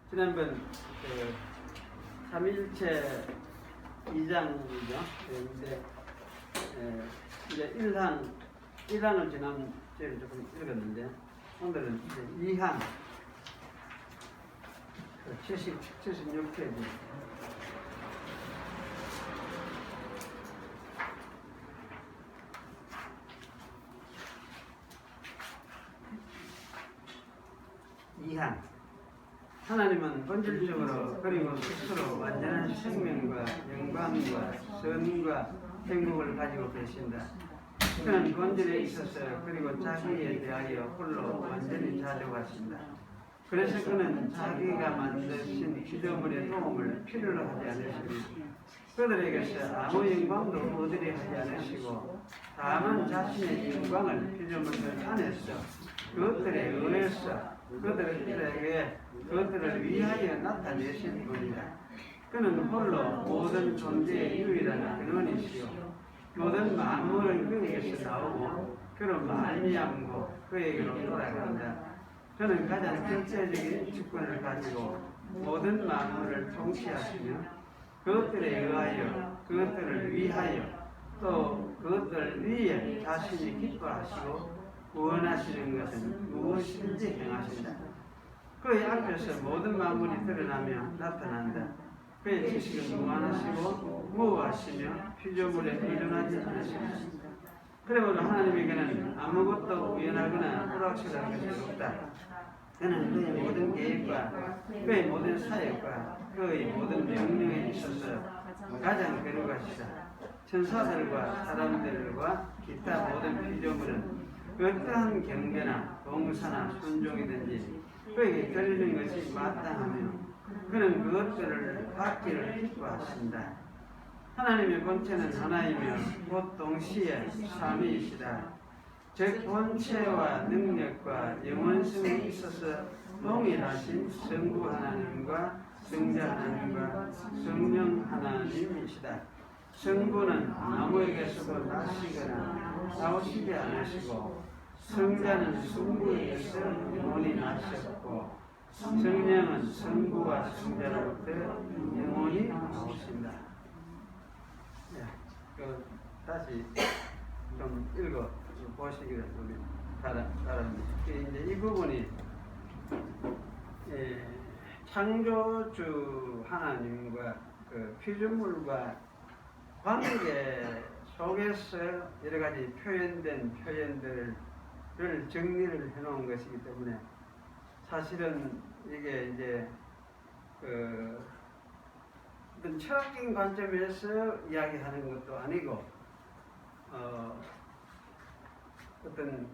지난번 그 삼일체 2장이죠. 그런데 이제 1항을 지난주에 조금 읽었는데 오늘은 이제 2항 76페이지. 하나님은 본질적으로 그리고 스스로 완전한 생명과 영광과 선과 행복을 가지고 계신다. 그는 본질에 있어서 그리고 자기에 대하여 홀로 완전히 자족하신다. 그래서 그는 자기가 만드신 피조물의 도움을 필요로 하지 않으시고 그들에게서 아무 영광도 얻으려 하지 않으시고 다만 자신의 영광을 피조물들 안에서 그것들에 의해서 그들에게 그것들을 위하여 나타내신 분이다. 그는 홀로 모든 존재의 유일한 근원이시오. 모든 만물은 그에게서 나오고 그로 말미암고 그에게로 돌아간다. 그는 가장 절대적인 주권을 가지고 모든 만물을 통치하시며 그것들에 의하여 그것들을 위하여 또 그것들 위에 자신이 기뻐하시고 원하시는 것은 무엇이든지 행하신다. 그의 앞에서 모든 만물이 드러나며 나타난다. 그의 지식은 무한하시고 무하시며 피조물에 일어나지 않으십니다. 그러므로 하나님에게는 아무것도 우연하거나 불확실한 것이 없다. 그는 그의 모든 계획과 그의 모든 사역과 그의 모든 명령에 있어서 가장 거룩하시다. 천사들과 사람들과 기타 모든 피조물은 어떠한 경계나 봉사나 순종이든지 그에게 걸리는 것이 마땅하며 그는 그것들을 받기를 기뻐하신다. 하나님의 본체는 하나이며 곧 동시에 삼위이시다. 즉 본체와 능력과 영원성에 있어서 동일하신 성부 하나님과 성자 하나님과 성령 하나님이시다. 성부는 아무에게서도 나시거나 나오시지 않으시고 성자는 성부에게서 영원히 나셨고 성령은 성부와 성자로부터 영원히 나오신다. 다시 좀 읽어 보시기를 바랍니다. 이제 이 부분이 창조주 하나님과 그 피조물과 관계 속에서 여러 가지 표현된 표현들을 정리를 해놓은 것이기 때문에 사실은 이게 이제 그 어떤 철학적인 관점에서 이야기하는 것도 아니고 어떤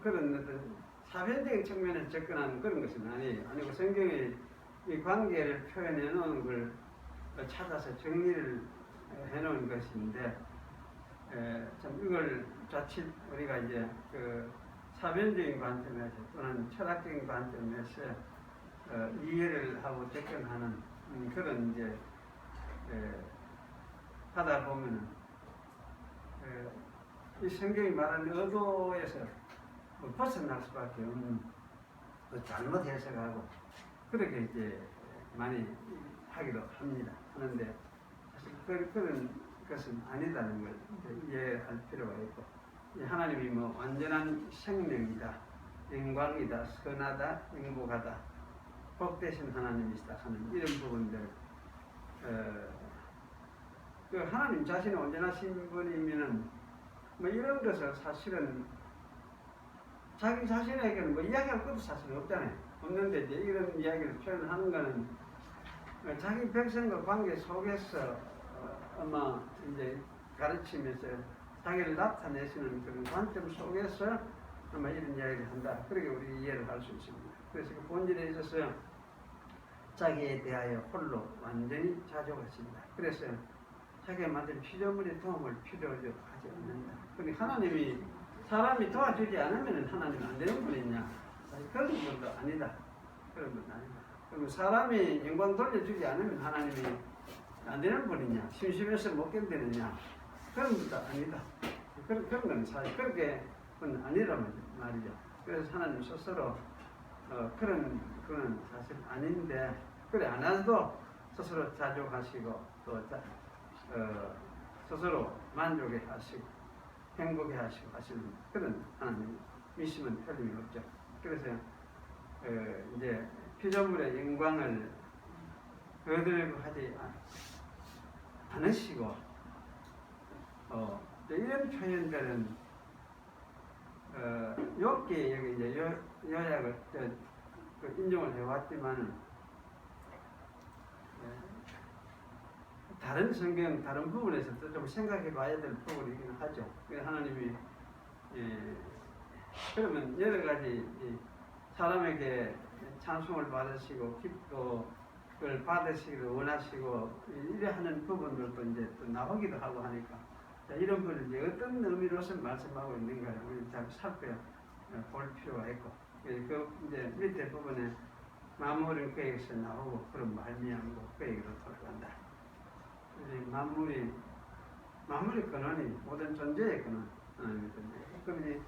그런 어떤 사변적인 측면에서 접근하는 그런 것은 아니고 성경의 이 관계를 표현해 놓은 걸 찾아서 정리를 해 놓은 것인데 참 이걸 자칫 우리가 이제 그 사변적인 관점에서 또는 철학적인 관점에서 이해를 하고 접근하는 그런 이제 하다 보면은 이 성경이 말하는 의도에서 벗어날 수밖에 없는 잘못 해석하고 그렇게 이제 많이 하기도 합니다. 하는데 사실 그런 것은 아니다는 걸 이해할 필요가 있고 하나님이 뭐 완전한 생명이다, 영광이다, 선하다, 행복하다, 복되신 하나님이시다 하는 이런 부분들 그 하나님 자신이 온전하신 분이면은 뭐 이런 것을 사실은 자기 자신에게는 뭐 이야기할 것도 사실 없잖아요. 없는데 이제 이런 이야기를 표현하는 거는 자기 백성과 관계 속에서 아마 이제 가르치면서 자기를 나타내시는 그런 관점 속에서 아마 이런 이야기를 한다. 그렇게 우리 이해를 할 수 있습니다. 그래서 그 본질에 있어서 자기에 대하여 홀로 완전히 자족하신다. 그래서 자기가 만든 피조물의 도움을 필요로 하지 않는다. 그러니까 하나님이 사람이 도와주지 않으면 하나님은 안 되는 분이냐? 그런 분도 아니다. 그런 분도 아니다. 그리고 사람이 영광 돌려주지 않으면 하나님이 안 되는 분이냐? 심심해서 못 견디느냐? 그런 분도 아니다. 그런 건 사실 그렇게 건 아니란 말이죠. 그래서 하나님 스스로 그런 그건 사실 아닌데 그래 안 해도 스스로 자족하시고 또 스스로 만족해 하시고 행복해 하시고 하시는 그런 하나님 미심은 틀림이 없죠. 그래서 이제 피조물의 영광을 얻으려고 하지 않으시고 이런 표현들은 욥기 여기 이제 요약을 인용을 해왔지만은 다른 성경 다른 부분에서도 좀 생각해봐야 될 부분이긴 하죠. 하나님이 그러면 여러 가지 사람에게 찬송을 받으시고 그걸 받으시기를 원하시고 이래 하는 부분들도 이제 또 나오기도 하고 하니까 이런 분을 이제 어떤 의미로서 말씀하고 있는가를 우리 잘 살펴볼 필요가 있고 그 이제 밑에 부분에 만물은 그에게서 나오고 그런 말미암고 그에게로 돌아간다. 만물의 근원이 모든 존재의 근원 그럼 이제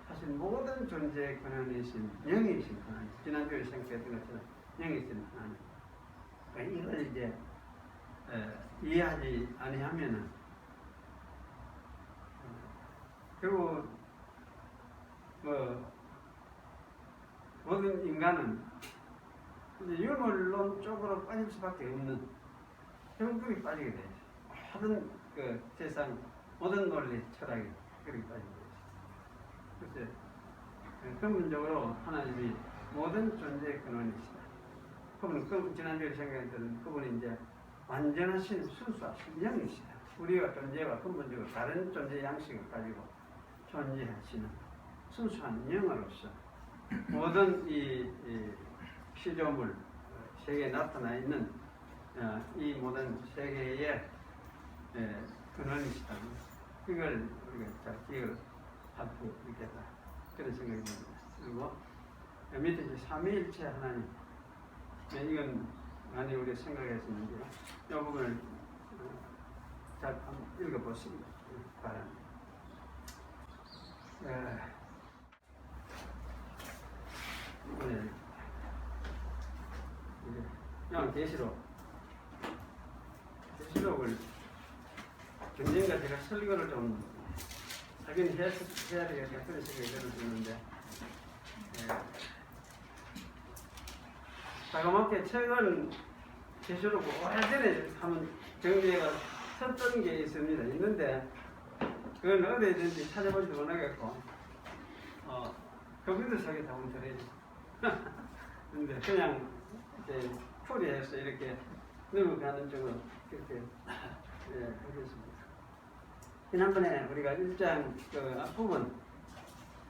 사실 모든 존재의 근원이신 영이신 하나님 지난주에 생각했던 것처럼 영이신 하나님 이걸 이제 이해하지 아니하면은 결국 모든 인간은 이제 유물론 쪽으로 빠질 수밖에 없는 결국에 빠지게 되죠. 모든 세상 모든 논리 철학이 그렇게 빠지게 되죠. 그래서 근본적으로 하나님이 모든 존재의 근원이시다. 그분은 지난주에 생각했던 그분이 이제 완전하신 순수하신 영이시다. 우리가 존재와 근본적으로 다른 존재 양식을 가지고 존재하시는 순수한 영으로서 모든 이 피조물 세계에 나타나 있는 이 모든 세계의 근원이시다. 이걸 우리가 잘 기억을 할 수 있겠다. 그런 생각이 듭니다. 그리고 밑에 이제 삼위일체 하나님 이건 많이 우리가 생각했었는데요. 이 부분을 잘 한번 읽어보시기 바랍니다. 이번에 계시록을 경쟁과 제가 설교를 좀 하긴 해야 되겠다 그런 생각이 들었는데 자그맣게 최근 계시록 오래전에 한번 정리가 썼던 게 있는데 그건 어디에 있는지 찾아보지도 못하겠고 컴퓨터 속에 다 들어있죠. 근데 그냥 이제 풀이해서 이렇게 넘어가는 쪽으로 그렇게 하겠습니다. 지난번에 우리가 1장 앞부분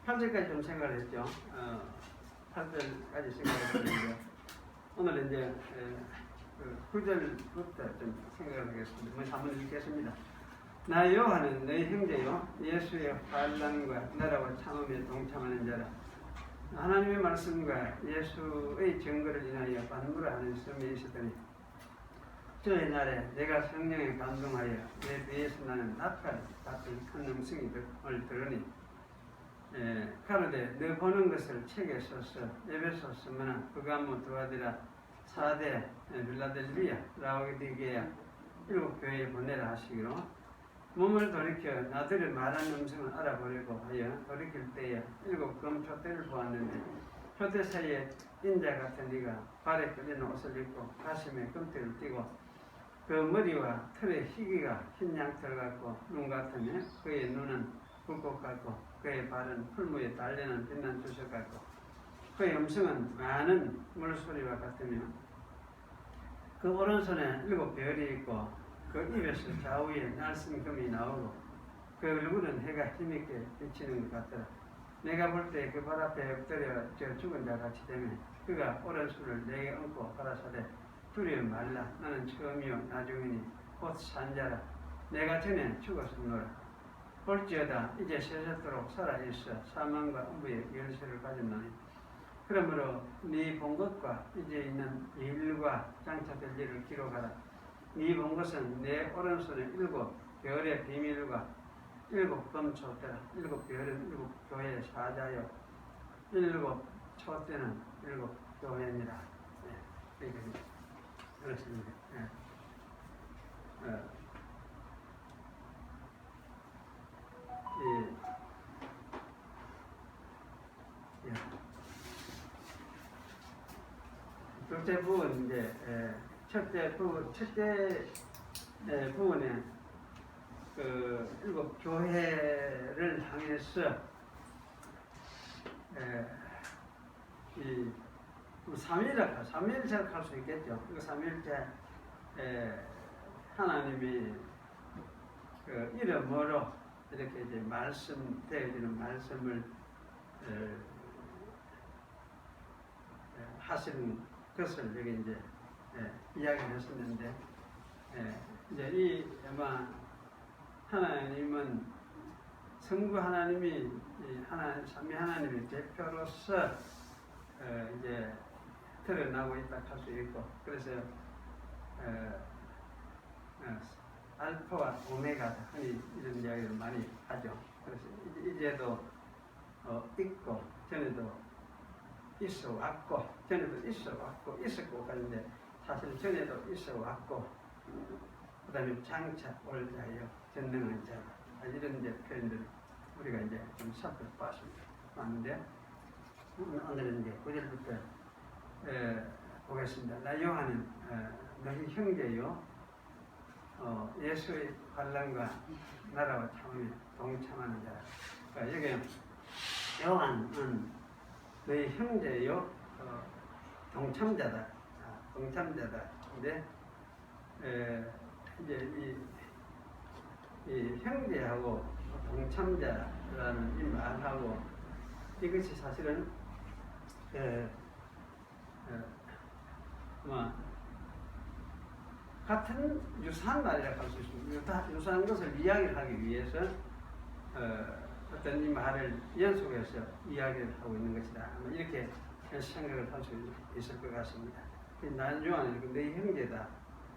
8절까지 좀 생각을 했죠. 8절까지 생각을 했는데 오늘 이제 9절부터 좀 생각을 하겠습니다. 먼저 한번 읽겠습니다. 나 요한은 너희 형제요 예수의 환난과 나라와 참음에 동참하는 자라. 하나님의 말씀과 예수의 증거를 인하여 반문하는 섬에 있었더니 저의 날에 내가 성령에 감동하여 내 뒤에서 나는 나팔 같은 큰 음성을 들으니 가로되 너 보는 것을 책에 써서 에베소 스무나 브가모 두아디라 사대 빌라델비아 라오디게아 7교회에 보내라 하시기로 몸을 돌이켜 나들이 말하는 음성을 알아보려고 하여 돌이킬 때에 7검 표대를 보았는데 표대 사이에 인자 같은 이가 발에 끌리는 옷을 입고 가슴에 금태를 띠고 그 머리와 털에 희귀가 흰 양털 같고 눈 같으며 그의 눈은 불꽃 같고 그의 발은 풀무에 달리는 빛난 주석 같고 그의 음성은 많은 물소리와 같으며 그 오른손에 7별이 있고 그 입에서 좌우에 날씬 금이 나오고 그 얼굴은 해가 힘있게 비치는 것 같더라. 내가 볼 때 그 발 앞에 엎드려 저 죽은 자 같이 되며 그가 오른손을 내게 얹고 가라사대 두려워 말라. 나는 처음이요 나중이니 곧 산자라. 내가 전에 죽었으므로 볼지어다 이제 세세토록 살아있어 사망과 음부의 열쇠를 가졌노니 그러므로 네 본 것과 이제 있는 일과 장차될 일을 기록하라. 네 본 것은 내 오른손에 7별의 비밀과 7검 촛대라. 7별은 7교회의 사자요 7 촛대는 7 교회입니다. 그렇습니다. 둘째 부분 이제 첫째 부분에 그 일곱 교회를 향해서 이 삼위일체를 할 수 있겠죠. 그 삼위일체 하나님이 그 이름으로 이렇게 이제 되어지는 말씀을 하시는 것을 여기 이제 이야기를 했었는데 이제 이 아마 하나님은 성부 하나님이 삼위 하나님의 대표로서 이제 드러나고 있다 할 수 있고, 그래서 알파와 오메가다 흔히 이런 이야기를 많이 하죠. 그래서 이제도 있고 전에도 있어 왔고 있었고 그런데 사실 전에도 있어 왔고 그 다음에 장차 올 자요 전능한 자 이런 이제 표현들 우리가 이제 좀 살펴봤는데 오늘은 이제 9절부터 보겠습니다. 나 요한은 너희 형제요 예수의 환난과 나라와 참음에 동참하는 자라. 그러니까 여기 요한은 너희 형제요 동참자다. 동참자다. 근데 이제 이 형제하고 동참자라는 이 말하고 이것이 사실은 같은 유사한 말이라고 할 수 있습니다. 유사한 것을 이야기를 하기 위해서 어떤 이 말을 연속해서 이야기를 하고 있는 것이다. 이렇게 생각을 할 수 있을 것 같습니다. 나는 요한은 내 형제다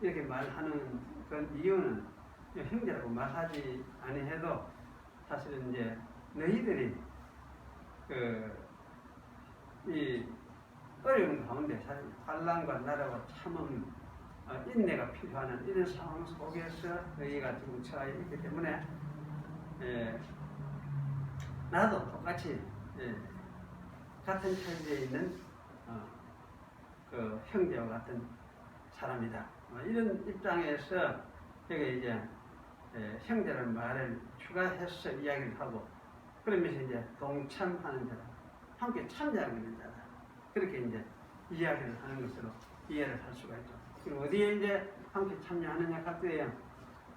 이렇게 말하는 그 이유는 형제라고 말하지 아니해도 사실은 이제 너희들이 이 어려운 가운데 사실 환난과 나라와 참음 인내가 필요한 이런 상황 속에서 너희가 지금 처해 있기 때문에 나도 똑같이 같은 처지에 있는 그 형제와 같은 사람이다. 이런 입장에서 여기 이제 형제라는 말을 추가해서 이야기를 하고 그러면서 이제 동참하는 자라, 함께 참여하고 있는 자라 그렇게 이제 이야기를 하는 것으로 이해를 할 수가 있죠. 그리고 어디에 이제 함께 참여하느냐 할 때에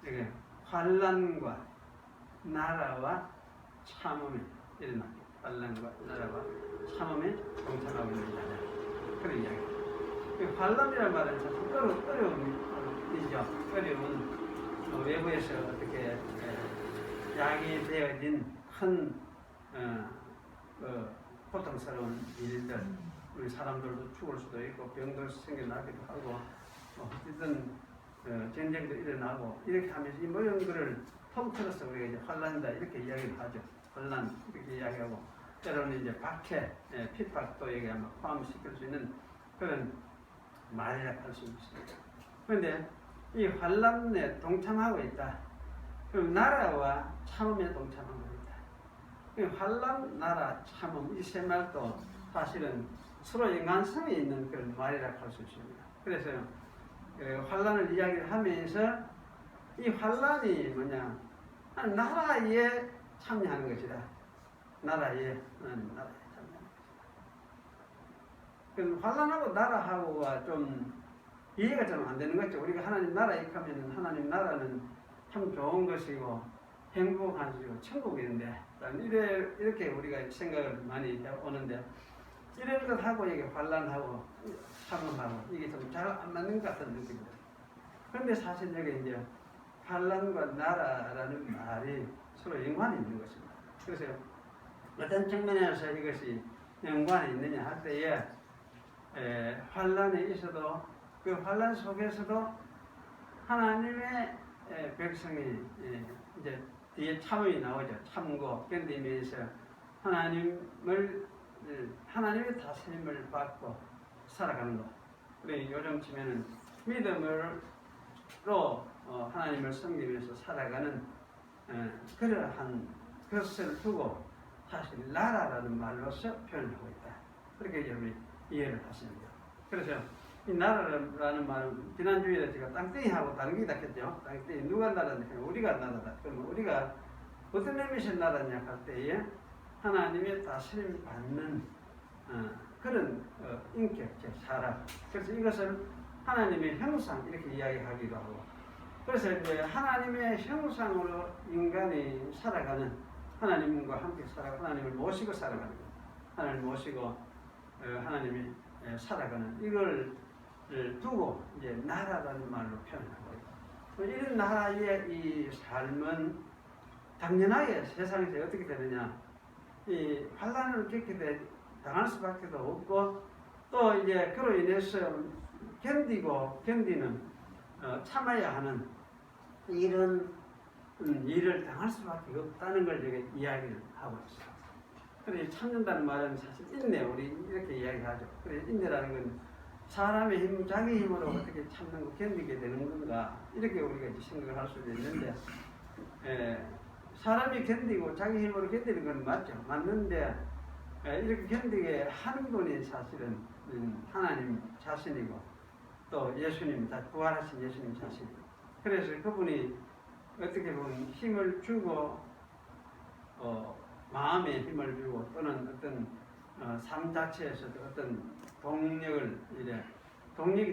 이게 환난과 나라와 참음에 일어나죠. 환난과 나라와 참음에 동참하고 있는 자다. 그런 이야기. 환난이라는 말은 사실 어려움이죠. 어려운 외부에서 어떻게 약이 되어진 큰 고통스러운 일들, 우리 사람들도 죽을 수도 있고 병도 생겨나기도 하고 어쨌든 전쟁도 일어나고 이렇게 하면서 이 모든 것을 통틀어서 우리가 이제 환난이다 이렇게 이야기를 하죠. 환난 이렇게 이야기하고 때로는 이제 박해, 핍박도 여기 아마 포함시킬 수 있는 그런 말이라고 할 수 있습니다. 그런데 이 환난에 동참하고 있다. 그럼 나라와 참음에 동참하고 있다. 환난, 나라, 참음 이 세 말도 사실은 서로 연관성이 있는 그런 말이라고 할 수 있습니다. 그래서 환난을 이야기를 하면서 이 환난이 뭐냐 나라에 참여하는 것이다. 나라에 참여하는 것이다. 환난하고 나라하고가 좀 이해가 좀 안 되는 거죠. 우리가 하나님 나라에 가면은 하나님 나라는 참 좋은 것이고 행복한 것이고 천국인데 이렇게 우리가 생각을 많이 오는데 이런 것하고 이게 환난하고 참음하고 이게 좀 잘 안 맞는 것 같은 느낌입니다. 그런데 사실 여기 이제 환난과 나라라는 말이 서로 연관이 있는 것입니다. 그래서 어떤 측면에서 이것이 연관이 있느냐 할 때에 환난이 있어도 그 환난 속에서도 하나님의 백성이 이제 뒤에 참음이 나오죠. 참고 견디면서 하나님의 다스림을 받고 살아가는 것. 우리 요즘쯤에는 믿음으로 하나님을 섬기면서 살아가는 그러한 것을 두고 사실 나라라는 말로서 표현하고 있다. 그렇게 여러분이 이해를 하시면 돼요. 그래서 이 나라라는 말은 지난주에 제가 땅덩이하고 다르기다 했죠. 땅덩이 누가 나라냐? 우리가 나라다. 그러면 우리가 어떤 의미에서 나라냐 할 때에 하나님의 다스림 받는 그런 인격, 즉 사람. 그래서 이것을 하나님의 형상 이렇게 이야기하기도 하고. 그래서 이제 하나님의 형상으로 인간이 살아가는 하나님과 함께 살아가는 하나님을 모시고 살아가는 것. 하나님을 모시고 하나님이 살아가는 이걸 두고 이제 나라라는 말로 표현하고 있다. 이런 나라의 이 삶은 당연하게 세상에서 어떻게 되느냐, 이 환란을 겪게 당할 수밖에 없고 또 이제 그로 인해서 견디는 참아야 하는 이런 일을 당할 수밖에 없다는 걸 제가 이야기를 하고 있어요. 그래서 참는다는 말은 사실 인내, 우리 이렇게 이야기하죠. 그래서 인내라는 건 사람의 힘, 자기 힘으로 어떻게 참는 거 견디게 되는 건가 이렇게 우리가 이제 생각을 할 수도 있는데 사람이 견디고 자기 힘으로 견디는 건 맞죠. 맞는데 이렇게 견디게 하는 분이 사실은 하나님 자신이고 또 예수님, 다 부활하신 예수님 자신이고 그래서 그분이 어떻게 보면 힘을 주고 마음에 힘을 주고 또는 어떤 삶 자체에서도 어떤 동력이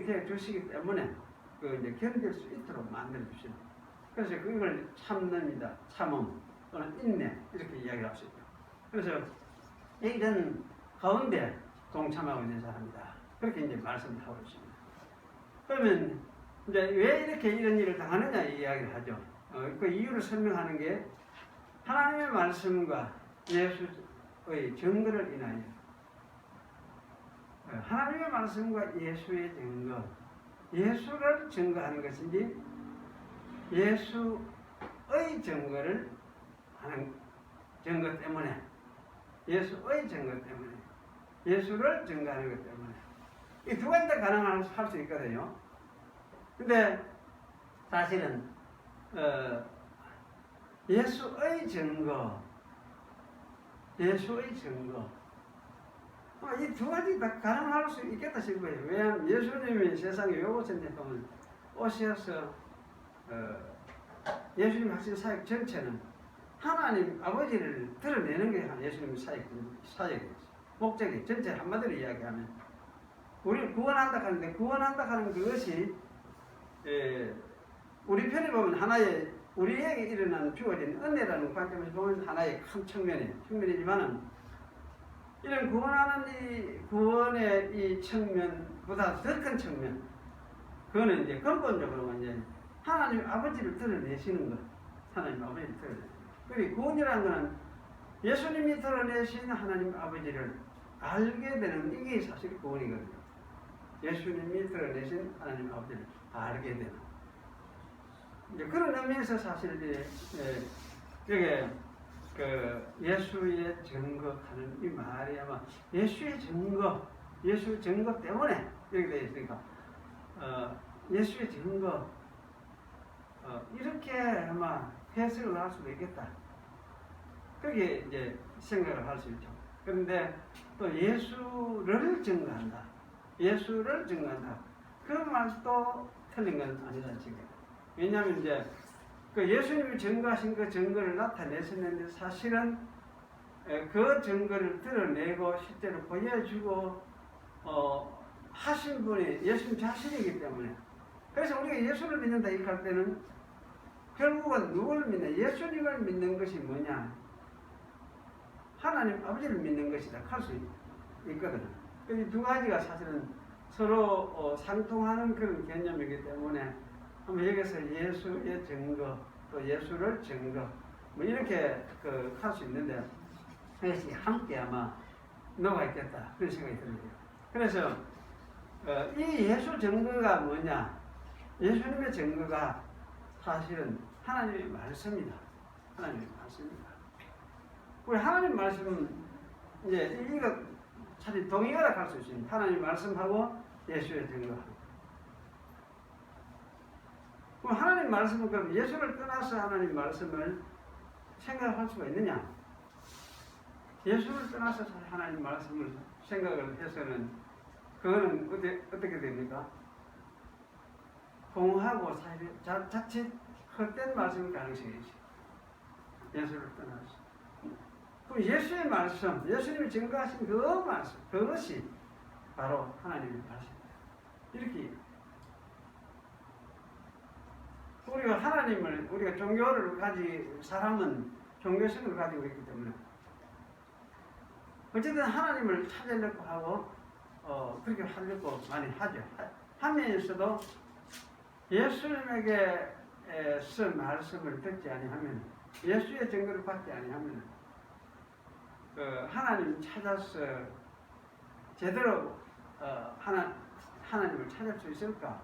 되어 주시기 때문에 그 이제 견딜 수 있도록 만들어 주시는. 그래서 그걸 참는이다, 참음 또는 인내 이렇게 이야기할 수 있죠. 그래서 이런 가운데 동참하고 있는 사람이다. 그렇게 이제 말씀을 하고 있습니다. 그러면 이제 왜 이렇게 이런 일을 당하느냐 이야기를 하죠. 그 이유를 설명하는 게 하나님의 말씀과 예수의 증거를 인하여 하나님의 말씀과 예수의 증거, 예수를 증거하는 것인지 예수의 증거를 하는 증거 때문에 예수의 증거 때문에 예수를 증거하는 것 때문에 이 두 가지 다 가능할 수 있거든요. 근데 사실은 예수의 증거 이 두 가지 다 가능할 수 있겠다 싶어요. 왜냐하면 예수님이 세상에 요것을 보면 오셔서 예수님 학생 사역 전체는 하나님 아버지를 드러내는 게 예수님 사역이었어요. 목적이 전체 한마디로 이야기하면 우리를 구원한다 하는데 구원한다 하는 그것이 우리 편에 보면 하나의 우리에게 일어나는 주어진 은혜라는 관점에서 보면 하나의 큰 측면이지만은 이런 구원하는 이 구원의 이 측면보다 더 큰 측면, 그거는 이제 근본적으로 이제 하나님 아버지를 드러내시는 것, 하나님 아버지를 드러내시는 것. 그리고 구원이라는 것은 예수님이 드러내신 하나님 아버지를 알게 되는 이게 사실 구원이거든요. 예수님이 드러내신 하나님 아버지를 알게 되는. 이제 그런 의미에서 사실 이게 그 예수의 증거하는 이 말이 아마 예수의 증거 때문에 이렇게 되어 있으니까 예수의 증거 이렇게 아마 해석을 할 수도 있겠다. 그게 이제 생각을 할 수 있죠. 그런데 또 예수를 증거한다. 그 말도 틀린 건 아니다 지금. 왜냐하면 이제 그 예수님이 증거하신 그 증거를 나타내셨는데 사실은 그 증거를 드러내고 실제로 보여주고 하신 분이 예수님 자신이기 때문에 그래서 우리가 예수를 믿는다 이렇게 할 때는 결국은 누구를 믿냐? 예수님을 믿는 것이 뭐냐? 하나님 아버지를 믿는 것이다 할 수 있거든요. 이 두 가지가 사실은 서로 상통하는 그런 개념이기 때문에 여기서 예수의 증거, 또 예수를 증거, 뭐 이렇게 할 수 있는데, 그것이 함께 아마 녹아 있겠다. 그런 생각이 듭니다. 그래서, 이 예수 증거가 뭐냐? 예수님의 증거가 사실은 하나님의 말씀이다. 하나님의 말씀입니다. 우리 하나님 말씀은, 이제, 이거 차라리 동의하라 할 수 있습니다. 하나님 말씀하고 예수의 증거하고. 그럼 하나님 말씀은 그럼 예수를 떠나서 하나님 말씀을 생각할 수가 있느냐? 예수를 떠나서 하나님 말씀을 생각을 해서는 그거는 어떻게 됩니까? 공하고 사실 자칫 헛된 말씀일 가능성이 있어요. 예수를 떠나서. 그럼 예수의 말씀, 예수님이 증거하신 그 말씀, 그것이 바로 하나님의 말씀입니다. 이렇게 우리가 하나님을, 우리가 종교를 사람은 종교심을 가지고 있기 때문에 어쨌든 하나님을 찾으려고 하고 그렇게 하려고 많이 하죠. 하면서도 예수님에게서 말씀을 듣지 아니하면, 예수의 증거를 받지 아니하면 하나님 찾아서 제대로 하나님을 찾을 수 있을까?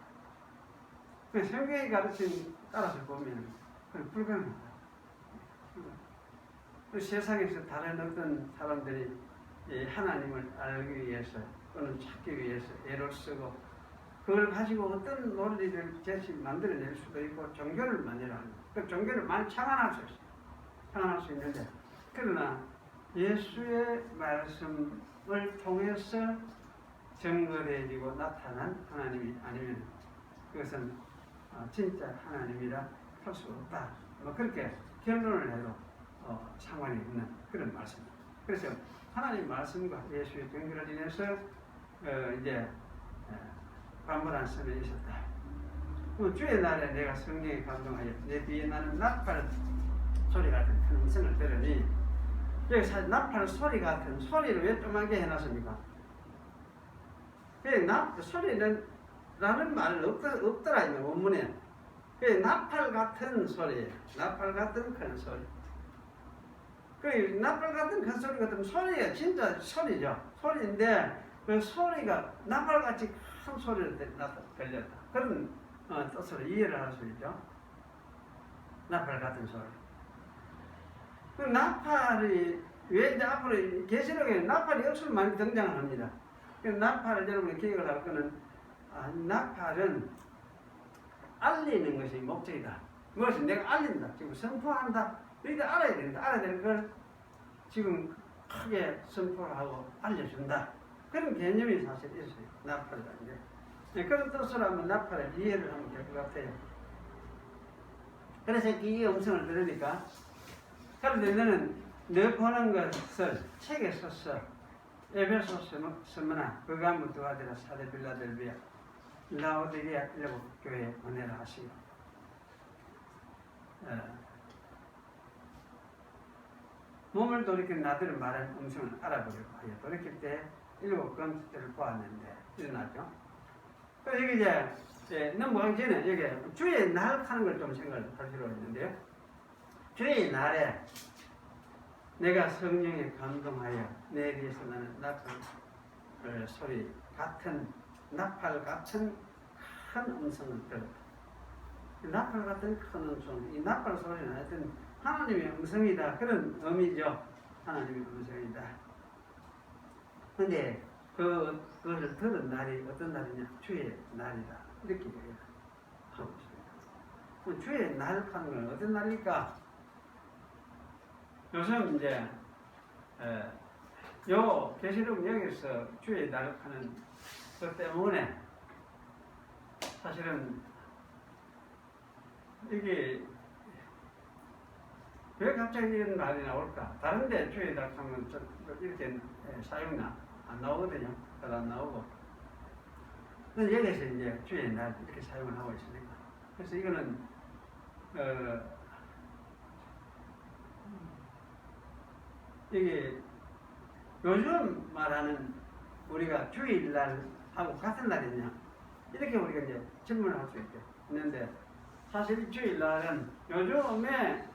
성경의 가르침 따라서 보면 그건 불가능합니다. 세상에서 다른 어떤 사람들이 하나님을 알기 위해서 또는 찾기 위해서 애를 쓰고 그걸 가지고 어떤 논리를 만들어낼 수도 있고 종교를 만들어 합니다. 그 종교를 많이 창안할 수 있어요. 창안할 수 있는데, 그러나 예수의 말씀을 통해서 증거되어지고 나타난 하나님이 아니면 그것은 진짜 하나님이라 할 수 없다. 그렇게 결론을 해도 상관이 없는 그런 말씀입니다. 그래서 하나님 말씀과 예수의 증거를 인해서 이제 반발한 선이 있었다. 주의 날에 내가 성령에 감동하여 내 뒤에 나는 나팔 소리 같은 큰 음성을 들으니, 여기 사실 나팔 소리 같은 소리를 왜 조그맣게 해놨습니까? 소리는 라는 말은 없더라, 원문에. 나팔 같은 소리예요. 나팔 같은 큰 소리. 나팔 같은 큰 소리 같은 소리가 진짜 소리죠. 소리인데 그 소리가 나팔같이 큰 소리를 들렸다. 그런 뜻으로 이해를 할 수 있죠. 나팔 같은 소리. 그 나팔이 왜 이제 앞으로 계시록에 나팔이 억수로 많이 등장을 합니다. 나팔을 여러분이 기억을 할 거는 나팔은 알리는 것이 목적이다. 무엇을 내가 알린다. 지금 선포한다. 너희들 알아야 된다. 알아야 되는 걸 지금 크게 선포를 하고 알려준다. 그런 개념이 사실 있어요. 나팔이라는 게. 그런 뜻으로 하면 나팔의 이해를 하면 될 것 같아요. 그래서 이 음성을 들으니까, 그런데 너는 너 보는 것을 책에 썼어. 에베소 서머나 그가문 도와드라 사대 빌라델비아 라오디게아 일곱 교회에 보내라 하시고, 몸을 돌이킨 나들은 말한 음성을 알아보려고 하여 돌이킬 때 일곱 건축들을 보았는데 일어나죠. 그래서 여기 이제 넘어가기 전에 여기 주의 날 하는 걸 좀 생각할 필요가 있는데요. 주의 날에 내가 성령에 감동하여 내 뒤에서 나는 나팔 소리 같은, 나팔 같은 큰 음성을 들었다. 나팔 같은 큰 음성, 이 나팔 소리는 하여튼 하나님의 음성이다, 그런 의미죠. 하나님의 음성이다. 근데 그것을 들은 날이 어떤 날이냐? 주의 날이다, 이렇게 하고 있습니다. 주의 날 하는 건 어떤 날일까? 요즘 이제 요 계시록 여기서 주의 날 하는 것 때문에 사실은 이게 왜 갑자기 이런 날이 나올까? 다른데 주의 날 하면 이렇게 사용이 안 나오거든요. 잘 안 나오고. 근데 여기서 이제 주의 날 이렇게 사용을 하고 있으니까. 그래서 이거는 이게 요즘 말하는 우리가 주일날하고 같은 날이냐, 이렇게 우리가 이제 질문을 할 수 있는데, 사실 주일날은 요즘에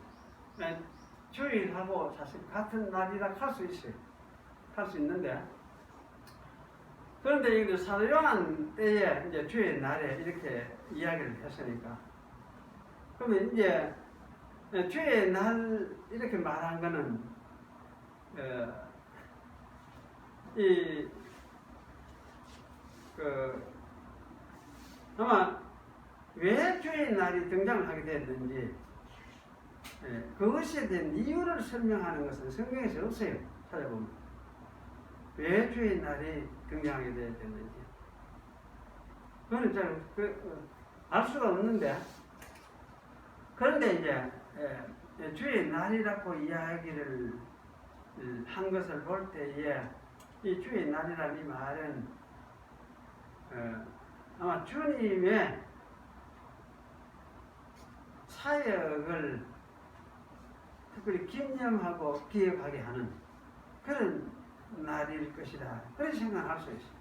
주일하고 사실 같은 날이라 할 수 있어요. 할 수 있는데, 그런데 이게 사도 요한 때에 이제 주의 날에 이렇게 이야기를 했으니까, 그러면 이제 주의 날 이렇게 말한 거는 이 아마 왜 주의 날이 등장을 하게 됐는지 그것에 대한 이유를 설명하는 것은 성경에서 없어요. 찾아보면 왜 주의 날이 등장하게 됐는지 그거는 잘 알 수가 없는데, 그런데 이제 주의 날이라고 이야기를 한 것을 볼 때에 이 주의 날이라는 이 말은 아마 주님의 사역을 특별히 기념하고 기억하게 하는 그런 날일 것이다. 그렇게 생각할 수 있어요.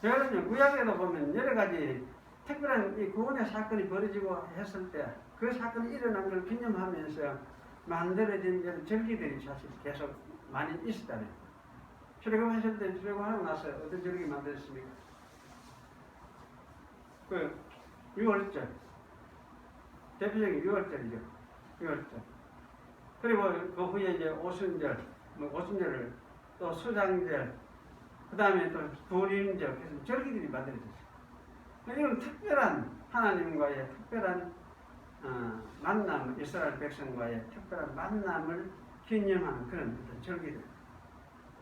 여러분, 구약에도 보면 여러 가지 특별한 이 구원의 사건이 벌어지고 했을 때 그 사건이 일어난 걸 기념하면서 만들어진 절기들이 사실 계속 많이 있었다네요. 출애굽하실 때 출애굽하고 나서 어떤 절기 만들었습니까? 그 6월절, 대표적인 6월절이죠. 6월절. 그리고 그 후에 이제 오순절, 오순절을 또 수장절, 그 다음에 또 부림절, 그래서 절기들이 만들어졌어요. 이건 특별한 하나님과의 특별한 만남, 이스라엘 백성과의 특별한 만남을 기념하는 그런 절기들.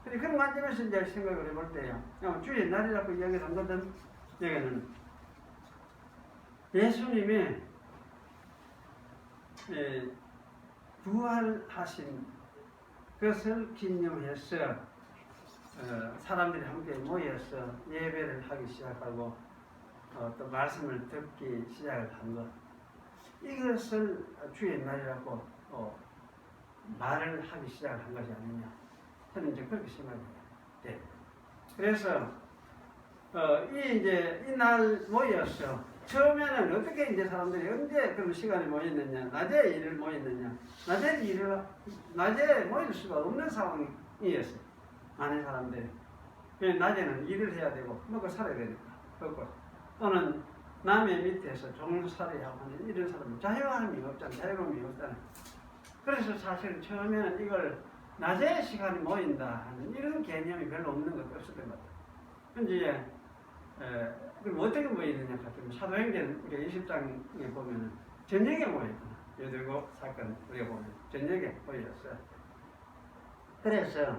근데 그런 관점에서 이제 생각을 해볼 때요, 주의 날이라고 이야기를 한 것은 여기는 예수님이 부활하신 것을 기념해서 사람들이 함께 모여서 예배를 하기 시작하고 또 말씀을 듣기 시작을 한 것, 이것을 주의 날이라고 말을 하기 시작을 한 것이 아니냐, 저는 이제 그렇게 생각해요. 네. 그래서 이 날 모여서 처음에는 어떻게 이제 사람들이 언제 그런 시간에 모였느냐, 낮에 일을 모였느냐, 낮에 모일 수가 없는 상황이었어요. 많은 사람들이. 낮에는 일을 해야 되고 먹고 살아야 되니까. 그렇고 또는 남의 밑에서 종살이하고 하는 이런 사람은 자유함이 없잖아요. 자유로움이 없잖아요. 그래서 사실 처음에는 이걸 낮에 시간이 모인다 하는 이런 개념이 별로 없는 것도 없었던 것 같아요. 근데 그럼 어떻게 모이느냐 하면 사도행전 우리가 20장에 보면은 저녁에 모였구나. 여대고 사건 우리가 보면 저녁에 모였어요. 그래서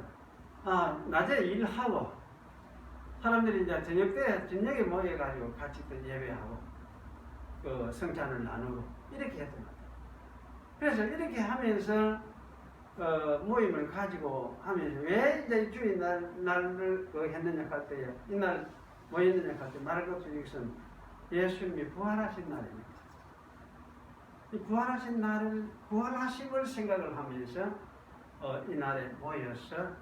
낮에 일하고 사람들이 이제 저녁에 모여가지고 같이 또 예배하고 그 성찬을 나누고 이렇게 했던 것 같아요. 그래서 이렇게 하면서 모임을 가지고 하면서 왜 이제 주의 날을 했느냐 할 때에 이날 모였느냐 할 때 말할 것은 이것은 예수님이 부활하신 날입니다. 이 부활하신 날을 부활하심을 생각을 하면서 이 날에 모여서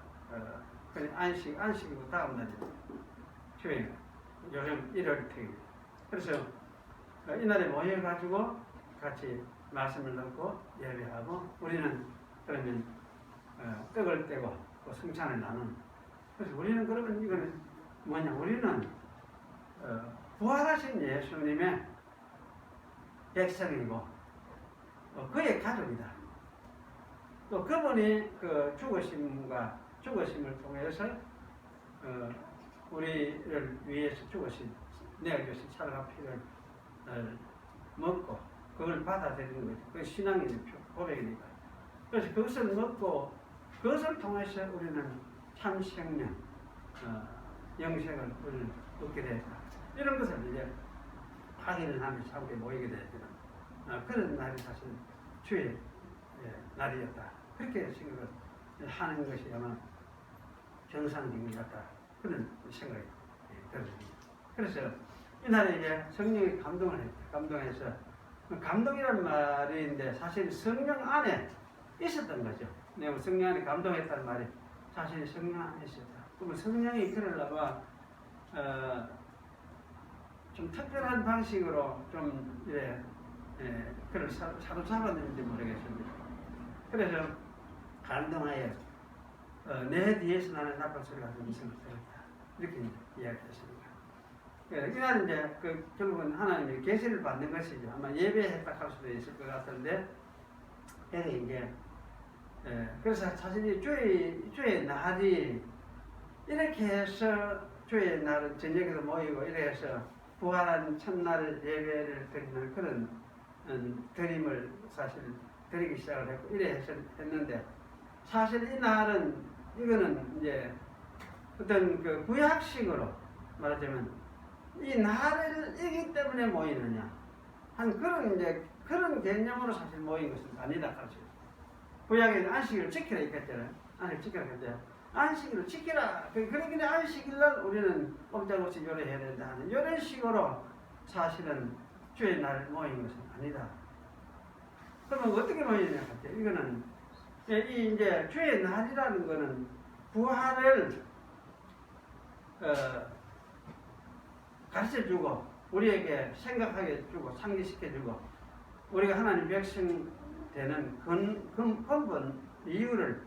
안식이고 다음 날입니다. 주일, 요즘 1월 특입니다. 그래서 이날에 모여가지고 같이 말씀을 듣고 예배하고 우리는 그러면 떡을 떼고 또 성찬을 나누는. 그래서 우리는 그러면 이거는 뭐냐? 우리는 부활하신 예수님의 백성이고 그의 가족이다. 또 그분이 그 죽으심을 통해서 우리를 위해서 내어주신 살과 피를 먹고 그걸 받아들이는 거죠. 그게 신앙의 고백이니까. 그래서 그것을 먹고 그것을 통해서 우리는 참 생명, 영생을 얻게 됐다. 이런 것을 이제 확인을 하면서 함께 모이게 되는 그런 날이 사실 주의 날이었다. 그렇게 생각을 하는 것이 아마 정상적인 것 같다. 그런 생각이 들었습니다. 그래서 이날에 이제 성령이 감동해서 감동이라는 말인데 사실 성령 안에 있었던 거죠. 성령 안에 감동했다는 말이 사실 성령 안에 있었다. 그러면 성령이 그러려면 좀 특별한 방식으로 좀 그를 사로잡았는지 모르겠습니다. 그래서 감동하여 내 뒤에서 나는 나쁜 소리가 들리면서 들었다. 이렇게 이야기했습니다. 이날은 이제 결국은 하나님의 계시를 받는 것이죠. 아마 예배했다 할 수도 있을 것 같은데, 이게 그래서 사실 이 주의 날이 이렇게 해서 주의 날은 저녁에도 모이고 이래 해서 부활한 첫날 예배를 드리는 그런 드림을 사실 드리기 시작을 했고 이래 해서 했는데 사실 이 날은 이거는 이제 어떤 그 구약식으로 말하자면 이 날을 이기 때문에 모이느냐 한 그런 이제 그런 개념으로 사실 모인 것은 아니다 가르쳐요. 구약에는 안식일을 지키라 했잖아요. 안식일 지키라 했잖아요. 안식일을 지키라. 그러기에 안식일날 우리는 꼼짝없이 요래해야 된다 하는 이런 식으로 사실은 주의 날 모인 것은 아니다. 그러면 어떻게 모이느냐 같아요. 이거는 이 이제 주의 날이라는 거는 부활을 가르쳐주고 우리에게 생각하게 주고 상기시켜주고 우리가 하나님 백성 되는 근본 이유를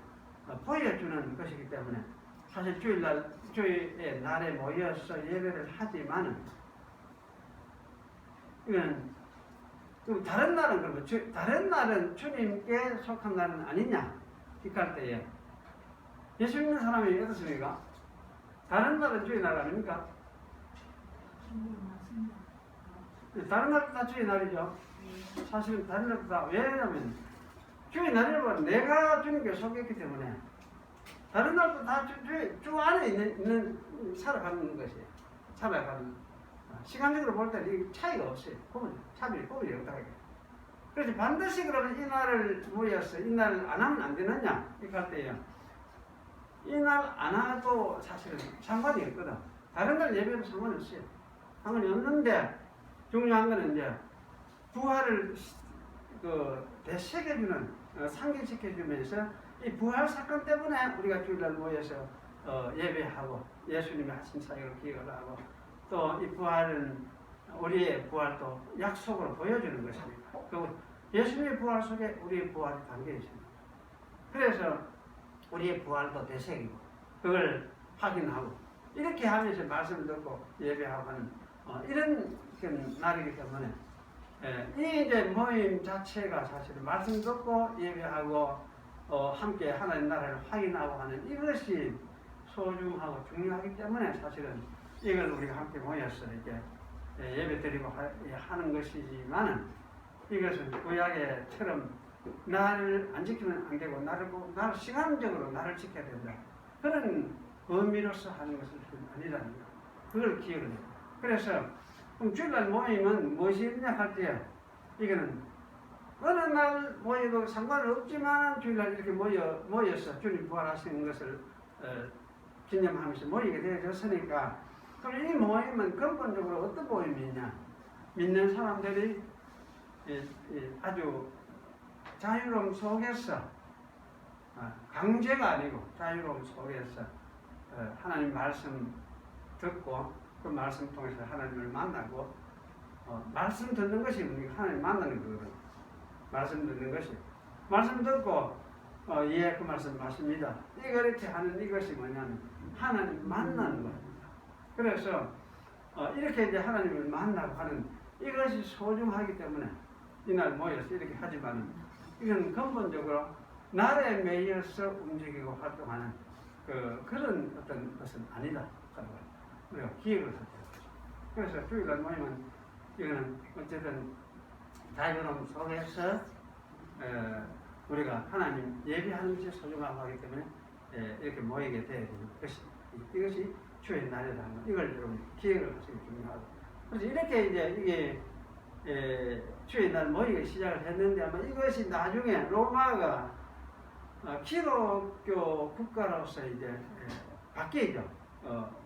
보여주는 것이기 때문에 사실 주의 날에 모여서 예배를 하지만은 이건 다른 날은 그러면 다른 날은 주님께 속한 날은 아니냐 이할 때에 예수 믿는 사람이 어떻습니까? 다른 날은 주의 날 아닙니까? 다른 날도 다 주의 날이죠. 사실은 다른 날도 다 왜냐면 주의 날이라고 내가 주님께 속했기 때문에 다른 날도 다 주 안에 있는 살아가는 것이에요. 살아가는 시간적으로 볼 때는 차이가 없어요. 차별이 구분이 없다. 그래서 반드시 그러면 이 날을 모여서 이 날을 안 하면 안 되느냐 이렇게 할 때요. 이 날 안 해도 사실은 상관이 없거든. 다른 날 예배도 상관이 없어요. 상관이 없는데 중요한 거는 이제 부활을 되새겨주는 상기시켜주면서 이 부활 사건 때문에 우리가 주일날 모여서 예배하고 예수님이 하신 사역을 기억을 하고 또 이 부활은 우리의 부활도 약속으로 보여주는 것입니다. 그 예수님의 부활 속에 우리의 부활이 담겨 있습니다. 그래서 우리의 부활도 되새기고 그걸 확인하고 이렇게 하면서 말씀을 듣고 예배하고 하는 이런 날이기 때문에 이 이제 모임 자체가 사실은 말씀 듣고 예배하고 함께 하나님 나라를 확인하고 하는 이것이 소중하고 중요하기 때문에 사실은 이걸 우리가 함께 모여서 이렇게 예배 드리고 하는 것이지만은 이것은 구약에처럼 나를 안 지키면 안 되고 나를 시간적으로 나를 지켜야 된다 그런 의미로서 하는 것은 아니라는 거 그걸 기억을 해요. 그래서 주일날 모임은 무엇이 있냐 할 때 이거는 어느 날 모여도 상관은 없지만 주일날 이렇게 모여서 주님 부활하시는 것을 기념하면서 모이게 되어졌으니까 그럼 이 모임은 근본적으로 어떤 모임이냐 믿는 사람들이 아주 자유로움 속에서 강제가 아니고 자유로움 속에서 하나님 말씀 듣고 그 말씀 통해서 하나님을 만나고 말씀 듣는 것이 우리가 하나님 만나는 거거든요. 말씀 듣는 것이 말씀 듣고 예 그 말씀 맞습니다. 이렇게 하는 이것이 뭐냐면 하나님 만나는 겁니다. 그래서 이렇게 이제 하나님을 만나고 하는 이것이 소중하기 때문에 이날 모여서 이렇게 하지만 이건 근본적으로 나라에 매여서 움직이고 활동하는 그런 어떤 것은 아니다. 우리가 기억을 하죠. 그래서 주일날 모임은 이거는 어쨌든 자유로움 속에서 우리가 하나님 예배하는 것이 소중하고 하기 때문에 이렇게 모이게 되는 것이 이것이 주의 날이라는 것 이걸 여러분 기억을 하시기 중요하고 그래서 이렇게 이제 이게 주의 날 모이기 시작을 했는데 아마 이것이 나중에 로마가 기독교 국가로서 이제 바뀌죠.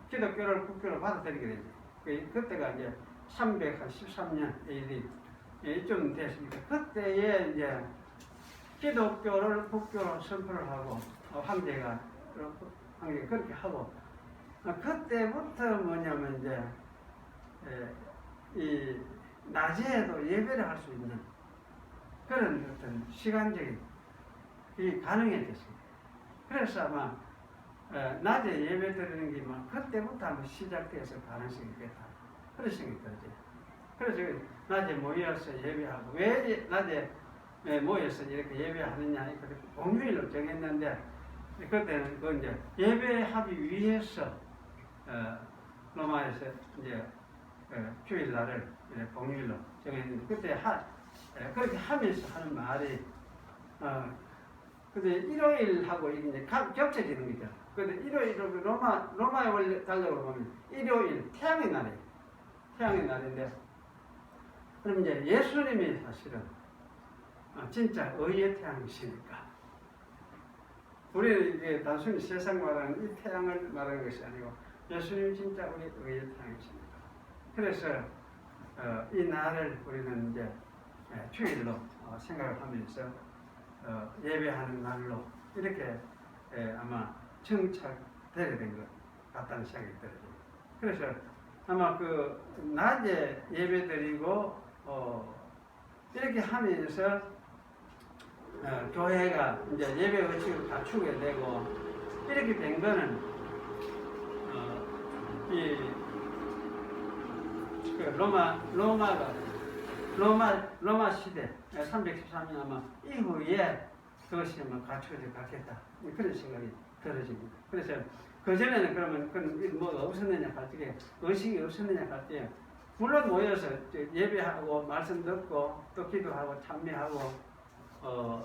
기독교를 국교로 받아들이게 되죠. 그때가 이제 313년 AD 이쯤 됐습니다. 그때에 이제 기독교를 국교로 선포를 하고 황제가 그렇게 하고 그때부터 뭐냐면 이제 이 낮에도 예배를 할 수 있는 그런 어떤 시간적인 이 가능해졌습니다. 그래서 아마 낮에 예배 드리는 게 막 그때부터 아마 시작돼서 가능성이 있겠다. 그런 생각이 들죠. 그래서 낮에 모여서 예배하고 왜 낮에 모여서 이렇게 예배하느냐 이렇게 공휴일로 정했는데 그때는 그 이제 예배하기 위해서 로마에서 이제 주일날을 공휴일로 정했는데 그때 그렇게 하면서 하는 말이 근데 일요일하고 이게 겹쳐지는 거죠. 근데 일요일 로마의 원래 달력으로 보면 일요일 태양의 날이에요. 태양의 날인데 그럼 이제 예수님이 사실은 진짜 의의 태양이시니까 우리는 이게 단순히 세상 말하는 이 태양을 말하는 것이 아니고 예수님이 진짜 우리 의의 태양이십니다. 그래서 이 날을 우리는 이제 주일로 생각을 하면서 예배하는 날로 이렇게 아마 정착되게 된 것 같다는 생각이 들어요. 그래서 아마 그 낮에 예배드리고 이렇게 하면서 교회가 이제 예배 의식을 갖추게 되고 이렇게 된 거는 로마 시대 313년 아마 이후에 그것이 아마 갖춰져 갔겠다 그런 생각이 들어집니다. 그래서 그 전에는 그러면 그런 뭐가 없었느냐 할 때, 의식이 없었느냐 할 때, 물론 모여서 예배하고 말씀 듣고 또 기도하고 참여하고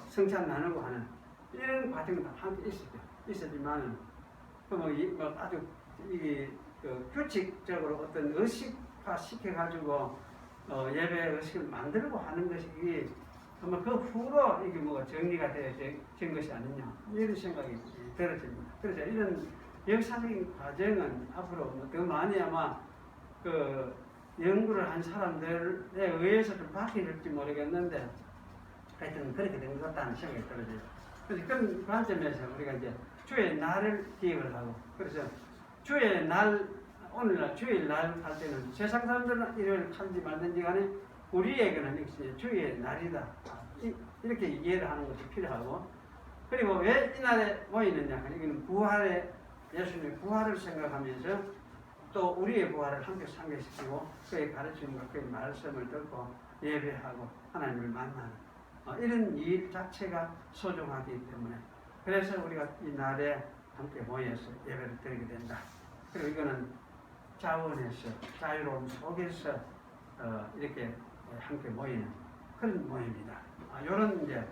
성찬 나누고 하는 이런 과정은 다 함께 있었지만 뭐 아주 규칙적으로 어떤 의식화 시켜가지고 예배 의식을 만들고 하는 것이 아마 그 후로 이게 뭐가 정리가 되어진 것이 아니냐 이런 생각이 들어집니다. 그래서 이런 역사적인 과정은 앞으로 더 많이 아마 그 연구를 한 사람들에 의해서 좀 바뀌어질지 모르겠는데 하여튼 그렇게 된 것 같다는 생각이 들어져요. 그래서 그런 관점에서 우리가 이제 주의 날을 기억을 하고 그래서 주의 날 오늘날 주일 날 할 때는 세상 사람들은 일요일 하는지 말든지 간에 우리에게는 역시 주의 날이다 이렇게 이해를 하는 것이 필요하고 그리고 왜 이날에 모이느냐 이건 부활의 예수님의 부활을 생각하면서 또 우리의 부활을 함께 상기시키고 그의 가르침과 그의 말씀을 듣고 예배하고 하나님을 만나는 이런 일 자체가 소중하기 때문에 그래서 우리가 이 날에 함께 모여서 예배를 드리게 된다. 그리고 이거는 자원에서 자유로움 속에서 이렇게 함께 모이는 그런 모임이다. 이런 이제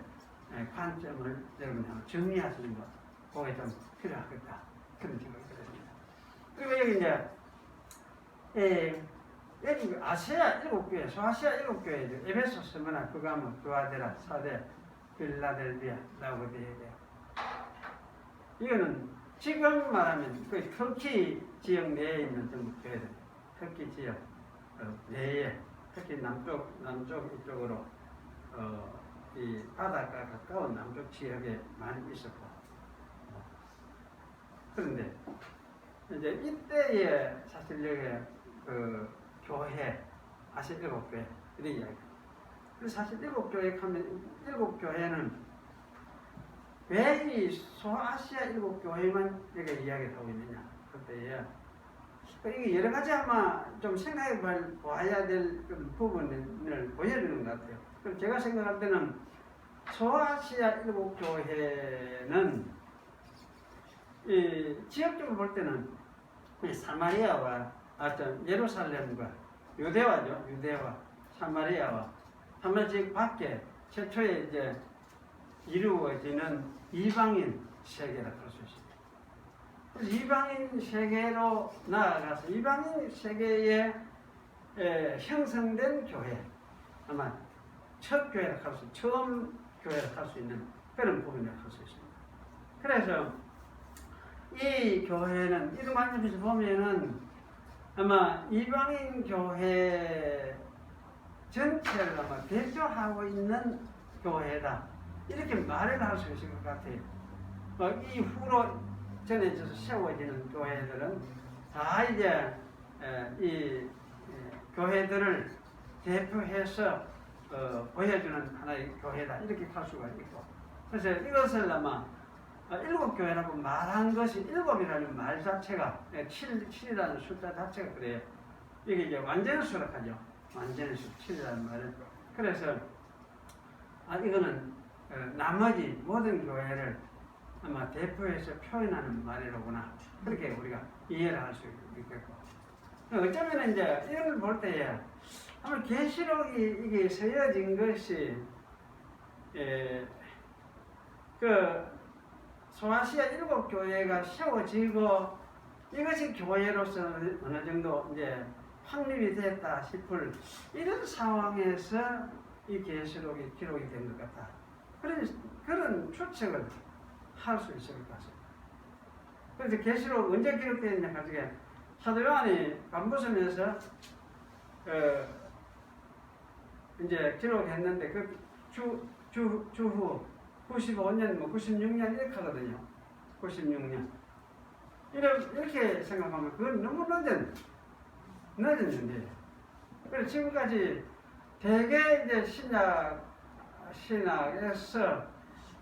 관점을 여러분 정리하시는 것 그게 좀 필요하겠다. 그런 생각이 들었습니다. 그리고 여기 이제 여기 아시아 7교회, 소아시아 7교회, 에베소, 스무나, 그가모, 두아데라, 사데, 필라델비아, 라오디게아. 이거는 지금 말하면 그 터키 지역 내에 있는 전부 교회들, 터키 지역 내에 특히 남쪽 이쪽으로 이 바닷가 가까운 남쪽 지역에 많이 있었고 그런데 이제 이때에 사실 여기 그 교회 아시아 7교회 이런 이야기. 그래서 사실 7교회 하면 7교회는 왜 이 소아시아 7교회만 여기 이야기를 하고 있느냐 그때에 이게 여러 가지 아마 좀 생각해 봐야 될 부분을 보여주는 것 같아요. 그럼 제가 생각할 때는 소아시아 7교회는 이 지역적으로 볼 때는 사마리아와 예루살렘과 유대와 사마리아 지역 밖에 최초에 이제 이루어지는 이방인 세계라고 할 수 있습니다. 그래서 이방인 세계로 나아가서 이방인 세계에 형성된 교회 아마 첫 교회라고 할 수 처음 교회라고 할 수 있는 그런 부분이라고 할 수 있습니다. 그래서 이 교회는 이런 관점에서 보면은 아마 이방인 교회 전체를 아마 대표하고 있는 교회다 이렇게 말을 할 수 있을 것 같아요. 이후로 전해져서 세워지는 교회들은 다 이제 이 교회들을 대표해서 보여주는 하나의 교회다 이렇게 할 수가 있고 그래서 이것을 아마 7교회라고 말한 것이 7이라는 말 자체가 7이라는 숫자 자체가 그래요. 이게 이제 완전히 수락하죠. 완전히 7이라는 말은 그래서 이거는 나머지 모든 교회를 아마 대표해서 표현하는 말이로구나. 그렇게 우리가 이해를 할 수 있겠고. 어쩌면 이제 이런 걸 볼 때에 아마 계시록이 이게 쓰여진 것이 그 소아시아 7교회가 세워지고 이것이 교회로서 어느 정도 이제 확립이 됐다 싶을 이런 상황에서 이 계시록이 기록이 된 것 같다. 그런 추측을 할 수 있을 것 같습니다. 그래서 계시록 언제 기록되었냐 가지고 사도 요한이 감부섬에서 이제 기록했는데 그 주후 95년, 96년 이렇게 하거든요. 96년. 이렇게 생각하면 그건 너무 늦은 일이에요. 그래서 지금까지 대개 이제 신학에서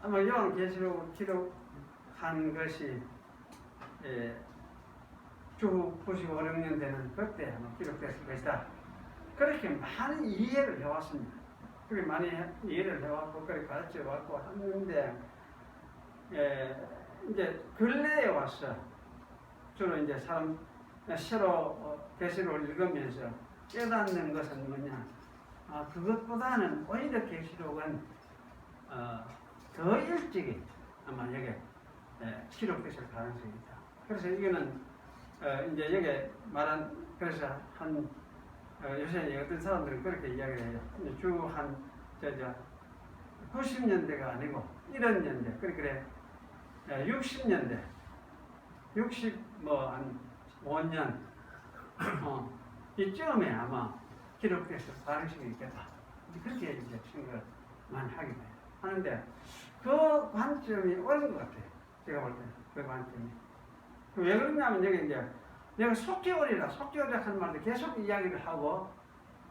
아마 요한계시록을 기록한 것이 주후 95, 6년 되는 그때 아마 기록됐을 것이다. 그렇게 많은 이해를 해왔습니다. 그렇게 많이 이해를 해왔고, 그렇게 가르쳐 왔고 하는데, 이제 근래에 와서 주로 이제 새로 계시록을 읽으면서 깨닫는 것은 뭐냐? 그것보다는 오히려 계시록은 더 일찍이 아마 여기 기록됐을 가능성이 있다. 그래서 이거는 이제 여기 말한 그래서 요새 어떤 사람들은 그렇게 이야기를 해요. 주 한 90년대가 아니고 이런 년대, 그래 60년대, 60한 5년 이쯤에 아마 기록돼서 가능성이 있겠다. 그렇게 이제 생각을 많이 하게 돼요. 하는데 그 관점이 옳은 것 같아요. 제가 볼 때는 그 관점이. 왜 그러냐면 여기 이제 내가 속죄월이라 하는 말도 계속 이야기를 하고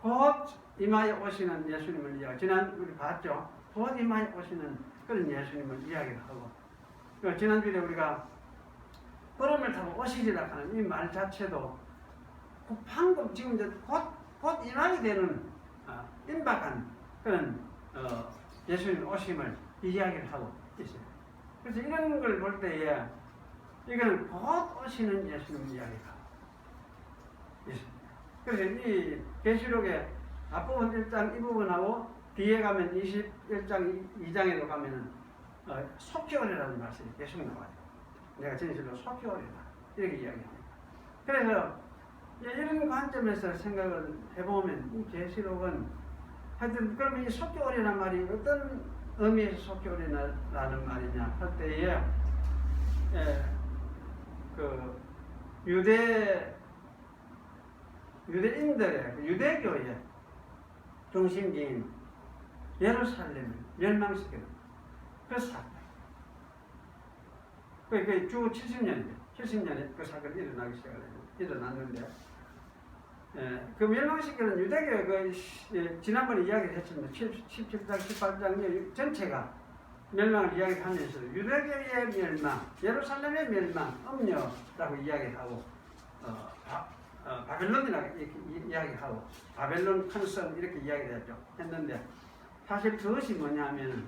곧 이마에 오시는 예수님을 이야기. 지난 우리 봤죠. 곧 이마에 오시는 그런 예수님을 이야기를 하고. 지난주에 우리가 구름을 타고 오시리라 하는 이 말 자체도 방금 지금 이제 곧 이마에 되는 임박한 그런 예수님 오심을 이야기를 하고 있어요. 그래서 이런 걸 볼 때에 이거는 곧 오시는 예수님 이야기가 있습니다. 그래서 이 계시록의 앞부분 1장 이 부분하고 뒤에 가면 21장 2장에도 가면은 속죄월이라는 말씀이 계속 나와요. 내가 진실로 속죄월이다 이렇게 이야기합니다. 그래서 이런 관점에서 생각을 해보면 이 계시록은 하여튼 그러면 이 속죄월이라는 말이 어떤 의미에서 속죄월이라는 말이냐 할 때에 그 유대인들의 유대교의 중심지인 예루살렘을 멸망시키는 그 사건. 그게 주 70년에 그 사건이 일어났는데, 그 멸망시키는 유대교의 지난번에 이야기를 했습니다. 17장, 18장 전체가 멸망을 이야기하면서 유대교의 멸망, 예루살렘의 멸망, 음녀라고 이야기를 하고, 바벨론이라고 이렇게 이야기하고, 바벨론 큰 성 이렇게 이야기를 했는데, 사실 그것이 뭐냐면,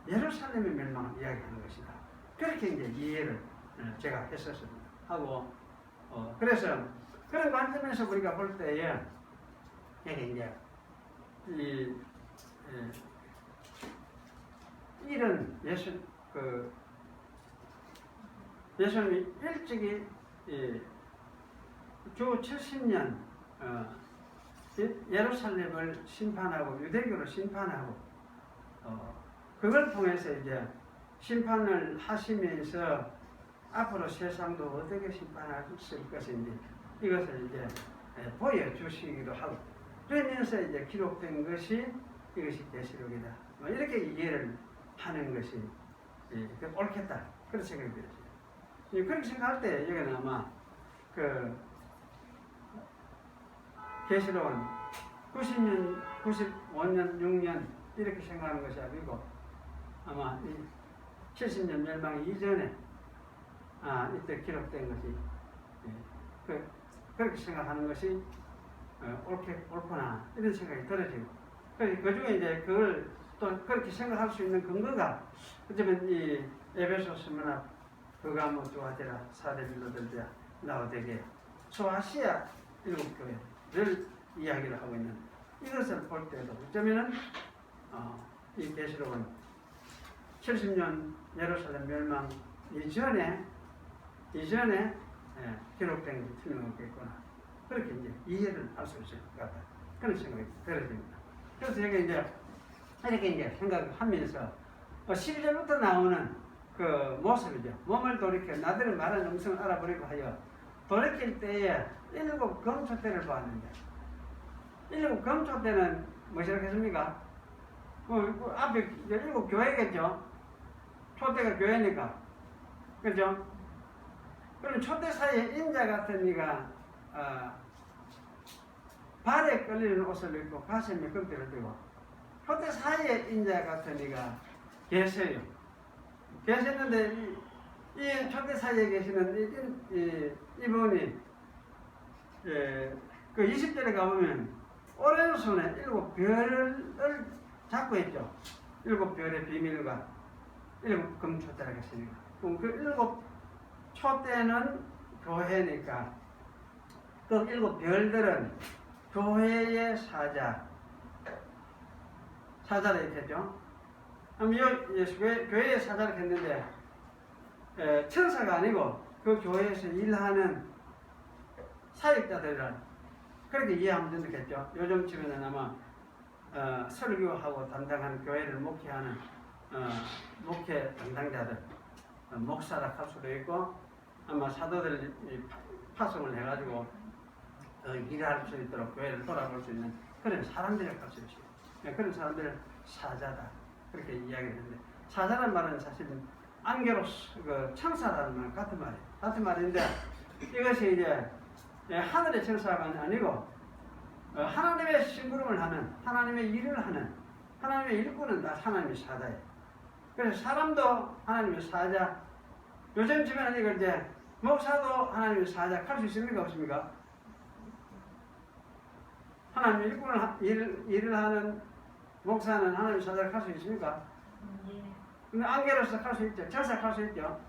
예루살렘의 멸망을 이야기하는 것이다. 그렇게 이제 이해를 제가 했었습니다. 하고, 그래서 그런 관점에서 우리가 볼 때에, 이게 이제, 이런 예수님이 일찍이 주 70년 예루살렘을 심판하고 유대교를 심판하고 그걸 통해서 이제 심판을 하시면서 앞으로 세상도 어떻게 심판하실 것인지 이것을 이제 보여주시기도 하고 그러면서 이제 기록된 것이 이것이 계시록이다. 이렇게 이해를 하는 것이 옳겠다. 그런 생각이 들었어요. 그렇게 생각할 때 여기는 아마 계시록은 90년, 95년, 6년 이렇게 생각하는 것이 아니고 아마 70년 멸망 이전에 이때 기록된 것이 그렇게 생각하는 것이 옳구나 이런 생각이 들어지고 그 중에 이제 그걸 또 그렇게 생각할 수 있는 근거가 어쩌면 이 에베소서 문학 그가 뭐 두아디라 사데빌로델리아 라오디게아 소아시아 일곱 교회를 이야기를 하고 있는 이것을 볼 때도 어쩌면은 이 계시록은 70년 예루살렘 멸망 이전에 기록된 게 투명하겠구나. 그렇게 이제 이해를 할 수 있을 것 같다. 그런 생각이 들어집니다. 그래서 제가 이제 이렇게 이제 생각을 하면서 12절부터 나오는 그 모습이죠. 몸을 돌이켜 나들이 말하는 음성을 알아버리고 하여 돌이킬 때에 일곱 검초대를 보았는데 일곱 검초대는 무엇이라고 했습니까? 앞에 일곱 교회겠죠. 초대가 교회니까. 그죠? 그럼 초대 사이에 인자 같은 이가 발에 끌리는 옷을 입고 가슴에 금띠를 띠고 초대 사이에 인자 같은 이가 계세요. 계셨는데 이 초대 사이에 계시는 이분이 그 20절에 가보면 오른손에 일곱 별을 잡고 있죠. 일곱 별의 비밀과 일곱 금초대라고 했으니까. 그럼 그 일곱 초대는 교회니까 그 일곱 별들은 교회의 사자를 했겠죠. 교회의 사자를 했는데 천사가 아니고 그 교회에서 일하는 사역자들이란 그렇게 이해하면 되겠죠. 요즘 치면은 아마 설교하고 담당하는 교회를 목회하는 목회 담당자들 목사라 할 수도 있고 아마 사도들 파송을 해가지고 일할 수 있도록 교회를 돌아볼 수 있는 그런 사람들을 할 수 있어요. 그런 사람들을 사자다 그렇게 이야기를 했는데 사자란 말은 사실은 안게로스 그 천사라는 말 같은 말이에요. 같은 말인데 이것이 이제 하늘의 천사가 아니고 하나님의 심부름을 하는 하나님의 일을 하는 하나님의 일꾼은 다 하나님의 사자예요. 그래서 사람도 하나님의 사자. 요즘 주변에 이걸 이제 목사도 하나님의 사자 할 수 있습니까? 없습니까? 하나님의 일꾼을 일을 하는 목사는 하나님의 사자를 할 수 있습니까? 근데 안개로서 할 수 있죠. 천사 할 수 있죠.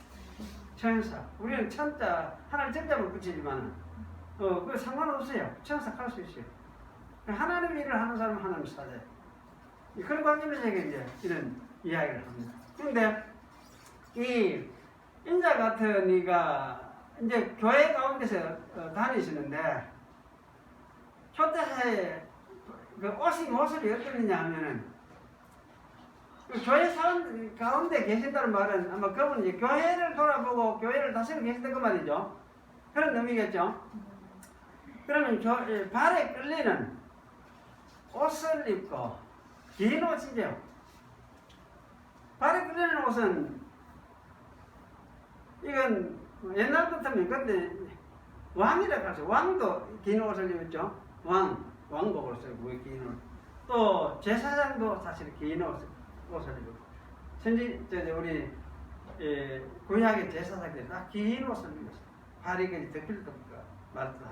천사. 우리는 천자 하나님 천자를 붙이지만 그 상관없어요. 천사 할 수 있어요. 하나님의 일을 하는 사람은 하나님의 사자예요. 그런 관점에서 이제 이런 이야기를 합니다. 그런데 이 인자 같은 이가 이제 교회 가운데서 다니시는데 초대사에 그 옷이 모습이 어떠느냐 하면은 그 교회 사람 가운데 계신다는 말은 아마 그분은 이제 교회를 돌아보고 교회를 다스리고 계신다 그 말이죠. 그런 의미겠죠. 그러면 발에 끌리는 옷을 입고 긴 옷이죠. 발에 끌리는 옷은 이건 옛날부터는 근데 왕이라고 하죠. 왕도 긴 옷을 입었죠. 왕복을 쓰고 긴 옷. 또 제사장도 사실 긴 옷을 입고 우리 구약의 제사장들이 다 긴 옷을 입었어요. 발이 그냥 덮일 겁니까? 말도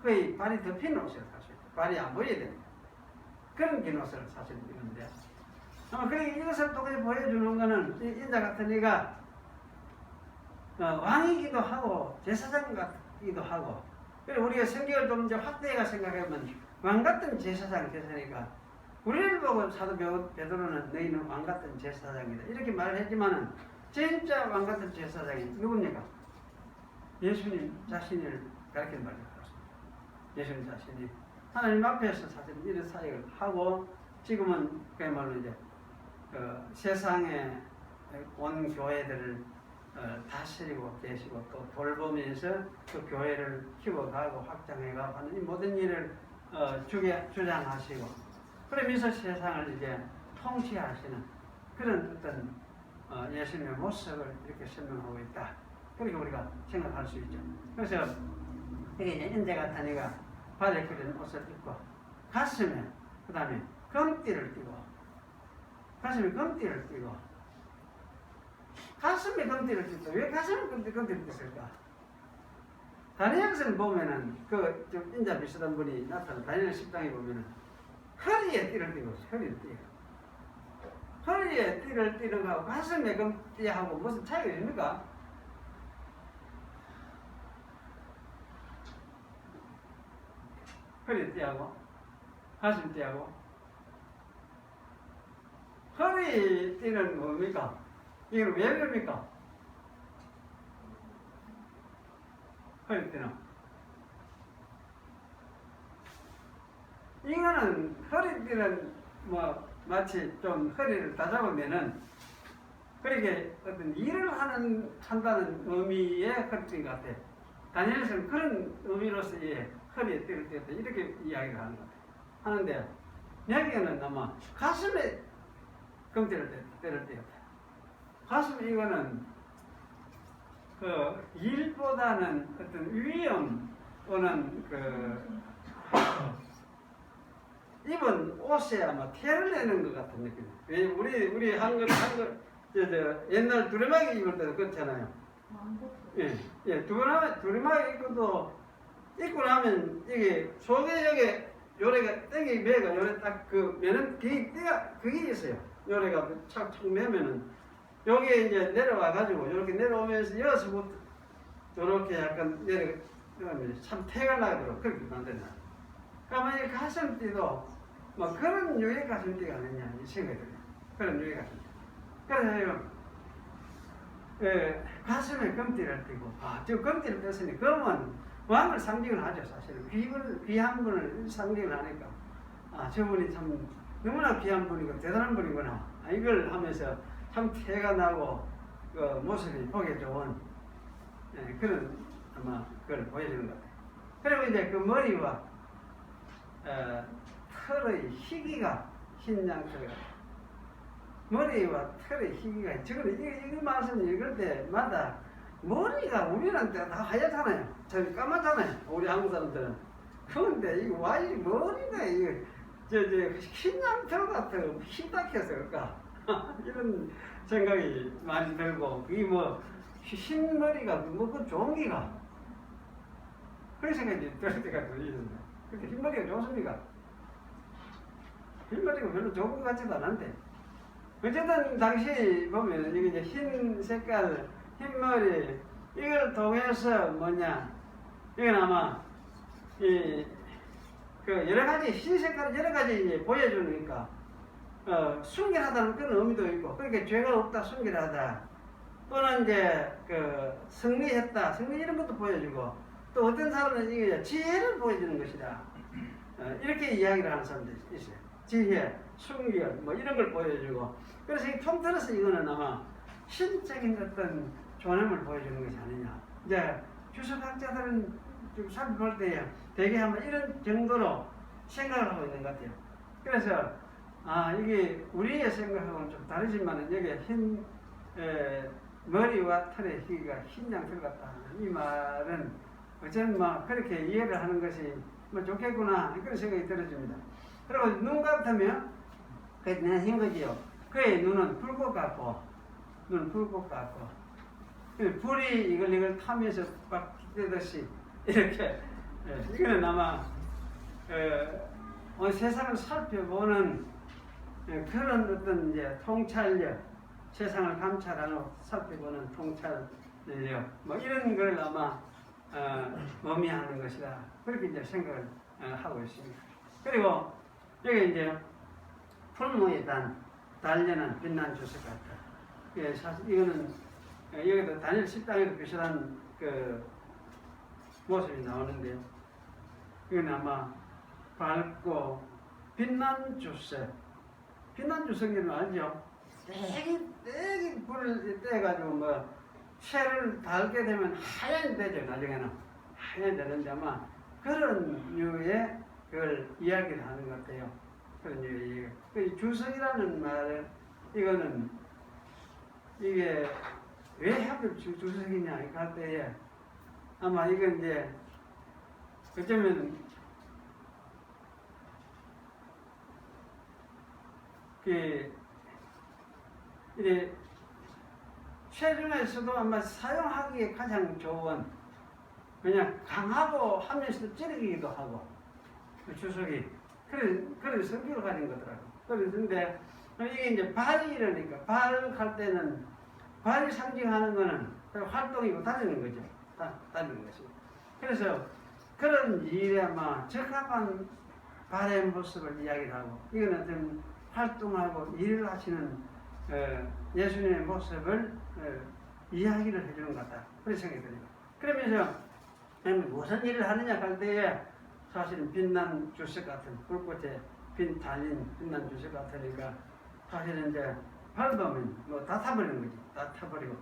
거의 발이 덮이는 옷을 사실 발이 안 보여야 됩니다. 그런 긴 옷을 사실 입는데 아마 이것을 또 보여주는 거는 인자 같은 이가 왕이기도 하고 제사장 같기도 하고 그리고 우리가 성경을 좀 이제 확대해가 생각하면 왕 같은 제사장 되니까 우리를 보고 사도 베드로는 너희는 왕 같은 제사장이다 이렇게 말을 했지만은 진짜 왕 같은 제사장이 누굽니까? 예수님 자신을 가르치는 말인 것 같습니다. 예수님 자신이 하나님 앞에서 사실 이런 사역을 하고 지금은 그야말로 이제 세상에 온 교회들을 다스리고 계시고 또 돌보면서 그 교회를 키워가고 확장해가고 하는 이 모든 일을 주장하시고 그러면서 세상을 이제 통치하시는 그런 어떤 예수님의 모습을 이렇게 설명하고 있다. 그렇게 우리가 생각할 수 있죠. 그래서 이게 이제 인자 같은 이가 발에 그린 옷을 입고 가슴에 그 다음에 금띠를 띠고 가슴에 금띠를 띠고 가슴에 금띠를 띠고 왜 가슴에 금띠를 띠었을까? 다니엘서를 보면은 좀 인자 비슷한 분이 나타나 다니엘 10장에 보면은 허리에 띠를 띠고 허리에 띠요. 허리에 띠를 띠는 거하고 가슴에 금띠하고 무슨 차이가 있습니까? 허리 띠하고 가슴 띠하고 허리 띠는 뭡니까? 이건 왜 그럽니까? 허리 띠는 이거는 허리 띠는 뭐 마치 좀 허리를 다잡으면은 그렇게 어떤 일을 한다는 의미의 허리띠인 것 같아요. 다니엘서는 그런 의미로서의 허리에 띠를 띄었다 이렇게 이야기를 하는 것 같아요. 하는데 여기에는 아마 가슴에 금띠를 띄었다. 가슴 이거는 그 일보다는 어떤 위험 또는 그 입은 옷에 아마 태를 내는 것 같은 느낌. 왜 우리 한글 옛날 두루마기 입을 때도 그렇잖아요. 예, 두루마기 입고 나면 이게 속에 여기 요래가 땡기 매가 요래 딱 그 매는 그게 있어요. 요래가 착착 매면은 여기에 이제 내려와 가지고 이렇게 내려오면서 여기서부터 이렇게 약간 내려가면 참 태가 나도록 그렇게 만든다. 그러면 이 가슴띠도 뭐 그런 유의 가슴띠가 아니냐 이 생각이 들어요. 그런 유의 가슴띠. 그래서 가슴에 금띠를 띠고 지금 금띠를 떴으니 그러면 왕을 상징을 하죠. 사실은 귀한 분을 상징을 하니까 저분이 참 너무나 귀한 분이고 대단한 분이구나 이걸 하면서 참 태가 나고 그 모습이 보기 좋은 그런 아마 그걸 보여주는 것 같아요. 그리고 이제 그 머리와 털의 희기가 흰 양털 머리와 털의 희기가 지금 이 말씀 읽을 때마다 머리가 우리는 다 하얗잖아요. 저기 까맣잖아요. 우리 한국 사람들은. 그런데 이거 와이 머리가 이거 흰 양털 같은 희딱해서 그럴까 이런 생각이 많이 들고 이 뭐 흰 머리가 그 종기가 그런 생각이 들 때가 들리는데 그렇게 흰 머리가 좋습니까? 흰 머리가 별로 좋은 것 같지도 않은데 어쨌든 당시 보면 이게 이제 흰 색깔 흰 머리 이걸 통해서 뭐냐 이건 아마 그 여러 가지 흰 색깔 여러 가지 보여주니까 순결하다는 그런 의미도 있고 그러니까 죄가 없다 순결하다 또는 이제 그 승리했다 승리 이런 것도 보여주고 또 어떤 사람은 이게 지혜를 보여주는 것이다 이렇게 이야기를 하는 사람들이 있어요. 지혜, 순결 뭐 이런 걸 보여주고 그래서 이 통틀어서 이거는 아마 신적인 어떤 존엄을 보여주는 것이 아니냐. 이제 주석학자들은 좀 살펴볼 때 되게 아마 이런 정도로 생각을 하고 있는 것 같아요. 그래서 이게 우리의 생각하고는 좀 다르지만 여기 흰 머리와 털의 희가 흰 양털 같다. 이 말은 어쨌든 뭐 그렇게 이해를 하는 것이 뭐 좋겠구나 그런 생각이 들어집니다. 그리고 눈 같으면 그게 내 생각이요. 그의 눈은 불꽃 같고 불이 이걸 타면서 막 뜨듯이 이렇게 이거는 아마 세상을 살펴보는 그런 어떤 이제 통찰력 세상을 감찰하고 살펴보는 통찰력 뭐 이런 걸 아마 의미하는 것이다 그렇게 이제 생각을 하고 있습니다. 그리고 여기 이제 풀무에 달려는 빛난 주석 같다. 사실 이거는 여기도 다니엘 10장에도 비슷한 그 모습이 나오는데요. 이건 아마 밝고 빛난 주석. 빛난 주석이면 알죠? 떼기 불을 떼가지고 뭐 쇠를 달게 되면 하얀 되죠. 나중에는 하얀 되는데 아마 그런 류의 그걸 이야기를 하는 것 같아요. 그런 류의 그 주석이라는 말은 이거는 이게 왜 하필 주석이냐 이 할 때에 아마 이건 이제 어쩌면 이제 최중에서도 아마 사용하기에 가장 좋은 그냥 강하고 하면서도 찌르기도 하고 그 주석이 그런 성격을 가진 거더라고. 그런데 이게 이제 발이 이러니까 발할 때는 발이 상징하는 거는 활동이고 다니는 거죠. 다니는 것이. 그래서 그런 일에 아마 적합한 발의 모습을 이야기를 하고 이거는 좀 활동하고 일을 하시는 예수님의 모습을 이야기를 해주는 것 같다. 그런 생각이 듭니다. 그러면서 무슨 일을 하느냐 할 때에 사실은 빛난 주석 같은 불꽃에 달린 빛난 주석 같으니까 사실은 이제 밟으면 뭐 다 타버리는 거지. 다 타버리고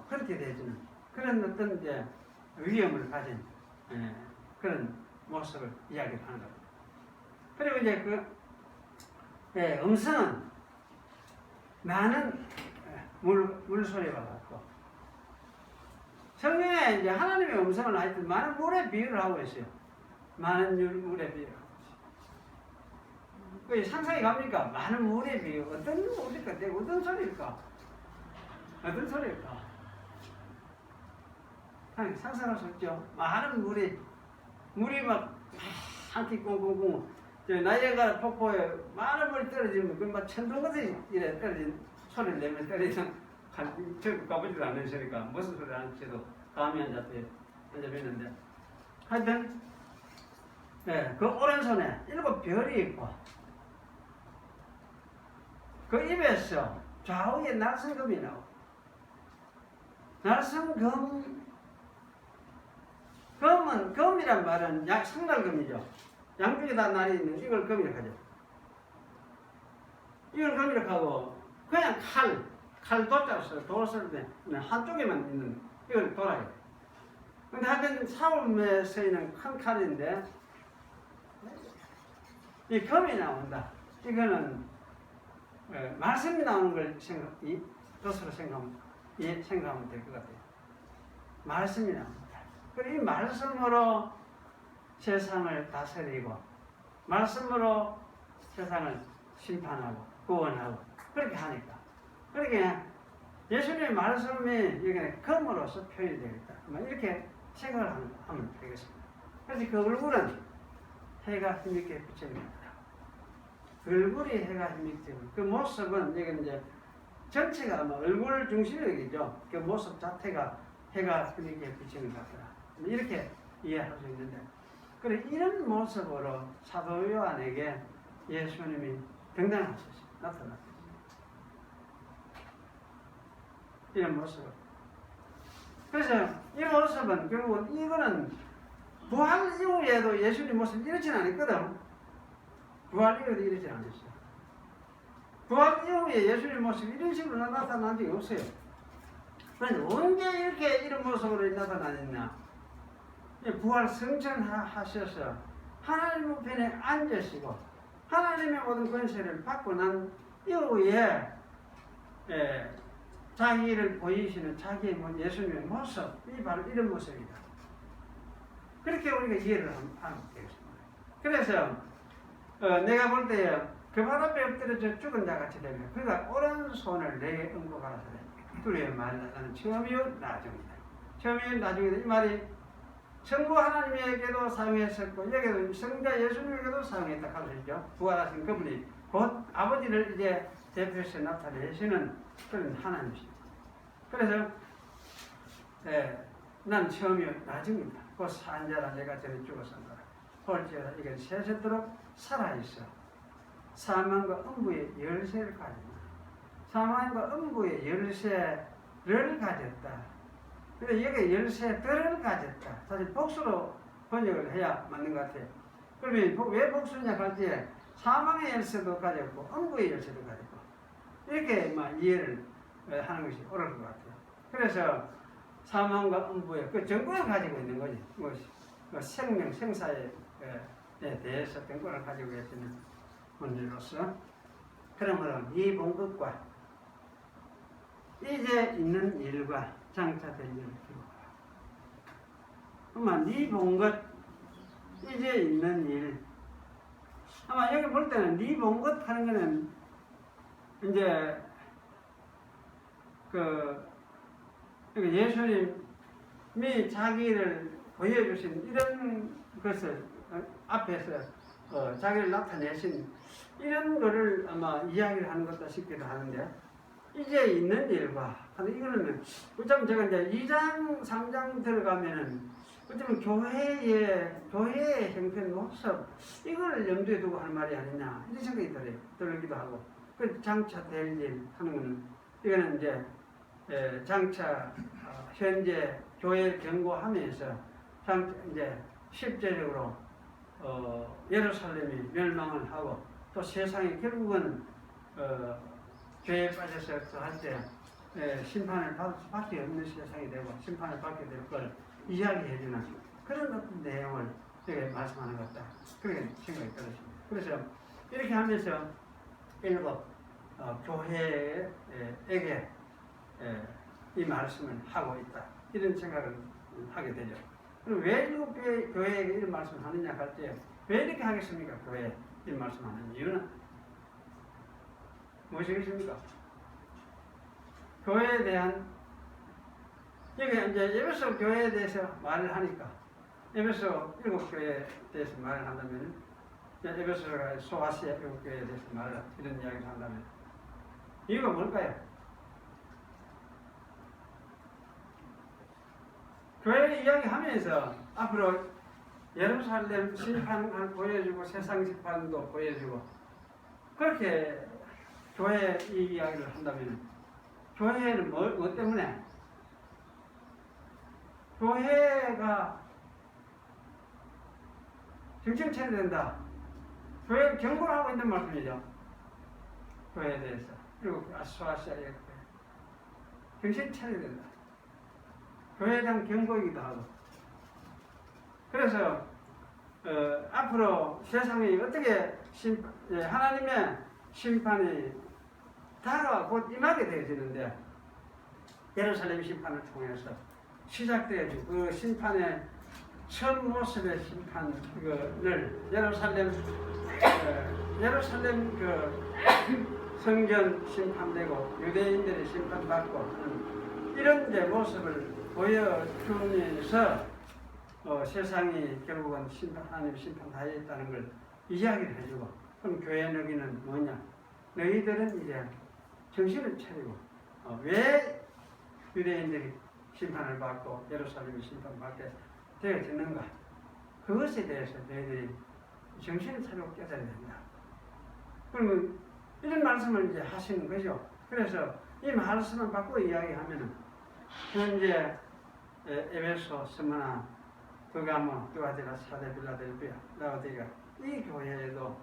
그렇게 되지는 그런 어떤 이제 위험을 가진 그런 모습을 이야기를 하는 겁니다. 그리고 이제 음성은 많은 물소리와 같고 성경에 이제 하나님의 음성은 하여튼 많은 물에 비유를 하고 있어요. 많은 물에 비유를 하고 있어요. 상상이 갑니까? 많은 물에 비유. 어떤 물일까? 어떤 소리일까? 어떤 소리일까? 상상할 수 없죠. 많은 물이 막 한끼 꽁꽁꽁 나이아가라 폭포에 많은 물이 떨어지면 그막 천둥같이 이래 떨어진 소리를 내면 떨어지는 저 가보지도 않으시니까 무슨 소리 안 쳐도 감이 안 잡히는데 하여튼 그 오른손에 7별이 있고 그 입에서 좌우에 날성금이 나오고 금이란 말은 상달금이죠. 양쪽에 다 날이 있는 이걸 금이라고 하죠. 이걸 금이라고 하고 그냥 칼도 써요. 돌을 쓸 때 한쪽에만 있는 이걸 돌아요. 근데 하여튼 사움에 쓰이는 큰 칼인데 이 금이 나온다. 이거는 말씀이 나오는 걸 뜻으로 생각하면 될 것 같아요. 말씀이 나옵니다. 그리고 이 말씀으로 세상을 다스리고 말씀으로 세상을 심판하고 구원하고 그렇게 하니까 그렇게 예수님의 말씀이 여기는 금으로서 표현이 되겠다. 이렇게 생각을 하면 되겠습니다. 그래서 그 얼굴은 해가 힘있게 비치는 겁니다. 얼굴이 해가 힘있게 비치는 그 모습은 여기 이제 전체가 아마 얼굴 중심이겠죠. 그 모습 자체가 해가 힘있게 비치는 것 같다. 이렇게 이해할 수 있는데 그래 이런 모습으로 사도 요한에게 예수님이 등장하셨어요. 나타났어요. 이런 모습을. 그래서 이 모습은 결국은 이거는 부활 이후에도 예수님 모습이 이렇지는 않았거든. 부활 이후에도 이렇지 않았어요. 부활 이후에 예수님 모습이 이런 식으로 나타난 적이 없어요. 그런데 언제 이렇게 이런 모습으로 나타나느냐? 부활 승천하셔서 하나님 우편에 앉으시고 하나님의 모든 권세를 받고 난 이후에 자기를 보이시는 자기의 예수님의 모습, 이 바로 이런 모습이다. 그렇게 우리가 이해를 하면 되겠습니다. 그래서 내가 볼 때 그 발 앞에 엎드려져 죽은 자같이 되면 그가 오른손을 내게 응복하라서 둘의 말이 나는 처음이요 나중이다. 처음이요 나중이다. 이 말이 성부 하나님에게도 사용했었고 여기도 성자 예수님에게도 사용했다 할 수 있죠. 부활하신 그분이 곧 아버지를 이제 대표해서 나타내시는 그런 하나님이십니다. 그래서 난 처음이요 나중이다. 곧 산자라 내가 전에 죽었습니다. 볼지어다 이건 세세도록 살아있어. 사망과 음부의 열쇠를 가진다. 사망과 음부의 열쇠를 가졌다. 근데 여기 열쇠들을 가졌다. 사실 복수로 번역을 해야 맞는 것 같아요. 그러면 왜 복수냐 할 때 사망의 열쇠도 가졌고 음부의 열쇠도 가졌고 이렇게 이해를 하는 것이 옳을 것 같아요. 그래서 사망과 음부의 그 정권을 가지고 있는 거지. 생명, 생사에 대해서 정권을 가지고 계시는 분들로서 그러므로 이 본것과 이제 있는 일과 장차될 일을 기록하라. 아마 네 본 것, 이제 있는 일. 아마 여기 볼 때는 네 본 것 하는 거는 이제 예수님이 자기를 보여주신 이런 것을 앞에서 자기를 나타내신 이런 거를 아마 이야기를 하는 것도 싶기도 하는데 이제 있는 일과 이거는 어쩌면 제가 이제 2장 3장 들어가면은 어쩌면 교회의 형태 모습 이걸 염두에 두고 할 말이 아니냐 이런 생각이 들기도 하고 그 장차 될 일 하는 거는 이거는 이제 장차 현재 교회를 경고하면서 이제 실제적으로 예루살렘이 멸망을 하고 또 세상이 결국은 죄에 빠져서 할 때 심판을 받을 수밖에 없는 세상이 되고 심판을 받게 될 걸 이야기해주는 그런 어떤 내용을 여기 말씀하는 것 같다. 그렇게 생각이 들었습니다. 그래서 이렇게 하면서 일곱 교회에게 이 말씀을 하고 있다. 이런 생각을 하게 되죠. 그럼 왜 일곱 교회에게 이런 말씀을 하느냐 할 때 왜 이렇게 하겠습니까? 교회에 이 말씀하는 이유는 무엇이겠습니까? 교회에 대한 여기 이제 에베소 교회에 대해서 말을 하니까 에베소 일곱 교회에 대해서 말을 한다면 에베소가 소아시아 일곱 교회에 대해서 말을 이런 이야기를 한다면 이유가 뭘까요? 교회 이야기하면서 앞으로 예루살렘 심판을 보여주고 세상 심판도 보여주고 그렇게 교회 이 이야기를 한다면 교회는 뭐 때문에? 교회가 정신 차려야 된다. 교회를 경고를 하고 있는 말씀이죠. 교회에 대해서. 그리고 아수아시아의 정신 차려야 된다. 교회에 대한 경고이기도 하고. 그래서 앞으로 세상이 어떻게 하나님의 심판이 다가와 곧 임하게 되어지는데 예루살렘 심판을 통해서 시작되어지고 그 심판의 첫 모습의 심판을 예루살렘 그 성전 심판되고 유대인들이 심판받고 하는 이런 이제 모습을 보여주면서 세상이 결국은 하나님 심판하에 있다는 걸 이야기를 해주고 그럼 교회 너희는 뭐냐? 너희들은 이제 정신을 차리고 왜 유대인들이 심판을 받고 예루살렘이 심판받게 되어졌는가? 그것에 대해서 너희들이 정신을 차리고 깨달아야 된다. 그러면 이런 말씀을 이제 하시는 거죠. 그래서 이 말씀을 바꾸어 이야기하면은 현재 에베소, 스무나, 버가모, 두아디라, 사데, 빌라델비아, 라오디가 이 교회에도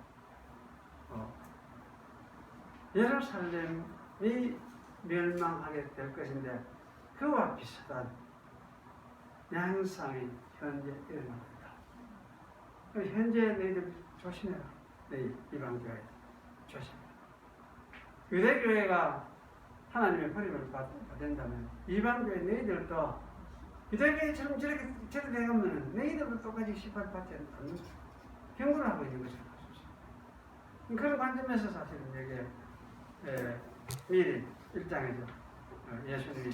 예루살렘이 멸망하게 될 것인데 그와 비슷한 양상이 현재 일어납니다. 현재 너희들 조심해라. 너희 이방교회 조심해라. 유대교회가 하나님의 버림을 받는다면 이방교회 너희들도 유대교회처럼 저렇게 되가면 너희들도 똑같이 심판받지 않는 경고를 하고 있는 것을 볼 수 있습니다. 그런 관점에서 사실은 여기에 미리 1장에서 예수님이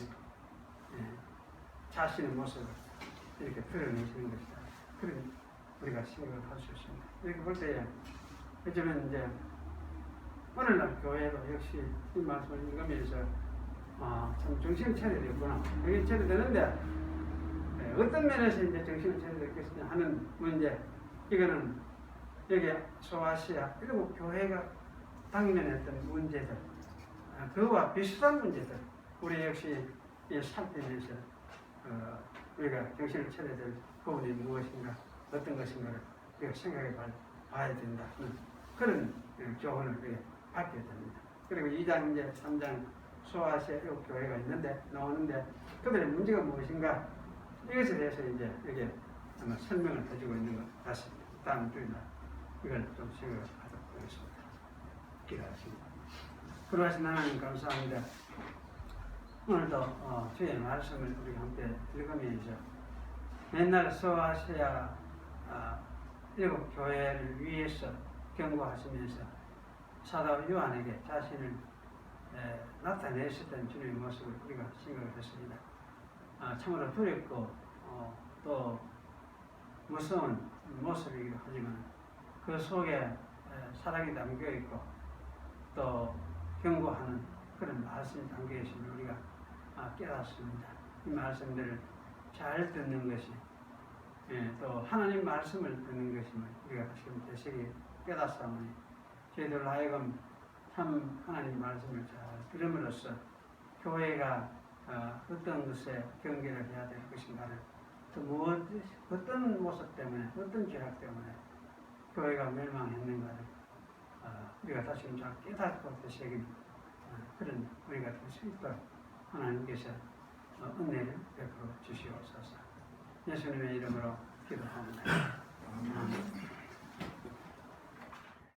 자신의 모습을 이렇게 드러내시는 것이다. 그런 우리가 생각을 할 수 있습니다. 이렇게 볼 때에 어쩌면 이제 오늘날 교회도 역시 이 말씀을 읽으면서 참 정신을 차려야 되겠구나. 정신을 차려야 되는데 어떤 면에서 이제 정신을 차려야 되겠느냐 하는 문제 이거는 여기 소아시아 일곱 교회가 당면했던 문제들 그와 비슷한 문제들 우리 역시 살피면서 우리가 정신을 차려야 될 부분이 무엇인가 어떤 것인가를 우리가 생각해 봐야 된다 그런 교훈을 우리가 받게 됩니다. 그리고 2장 이제 3장 소아시아 일곱 교회가 있는데 나오는데 그들의 문제가 무엇인가 이것에 대해서 이제 여기 아마 설명을 해주고 있는 것 같습니다. 다음 주에 이걸 좀 생각을 하도록 하겠습니다. 기도하십니다. 그러하신 하나님 감사합니다. 오늘도 주의 말씀을 우리가 함께 읽으면서 맨날 소아시아 일곱 교회를 위해서 경고하시면서 사도 요한에게 자신을 나타내셨던 주님의 모습을 우리가 생각을 했습니다. 참으로 두렵고 또 무서운 모습이기도 하지만 그 속에 사랑이 담겨 있고 또 경고하는 그런 말씀이 담겨 있음을 우리가 깨닫습니다. 이 말씀들을 잘 듣는 것이 또 하나님 말씀을 듣는 것임을 우리가 지금 대세히 깨닫사오니 저희들 하여금 참 하나님 말씀을 잘 들음으로써 교회가 어떤 것에 경계를 해야 될 것인가를 또 어떤 모습 때문에 어떤 죄악 때문에 교회가 멸망했는가를 우리가 다시 잘 깨닫고 되새긴 그런 우리가 될 수 있도록 하나님께서 은혜를 베풀어 주시옵소서. 예수님의 이름으로 기도합니다. 아멘.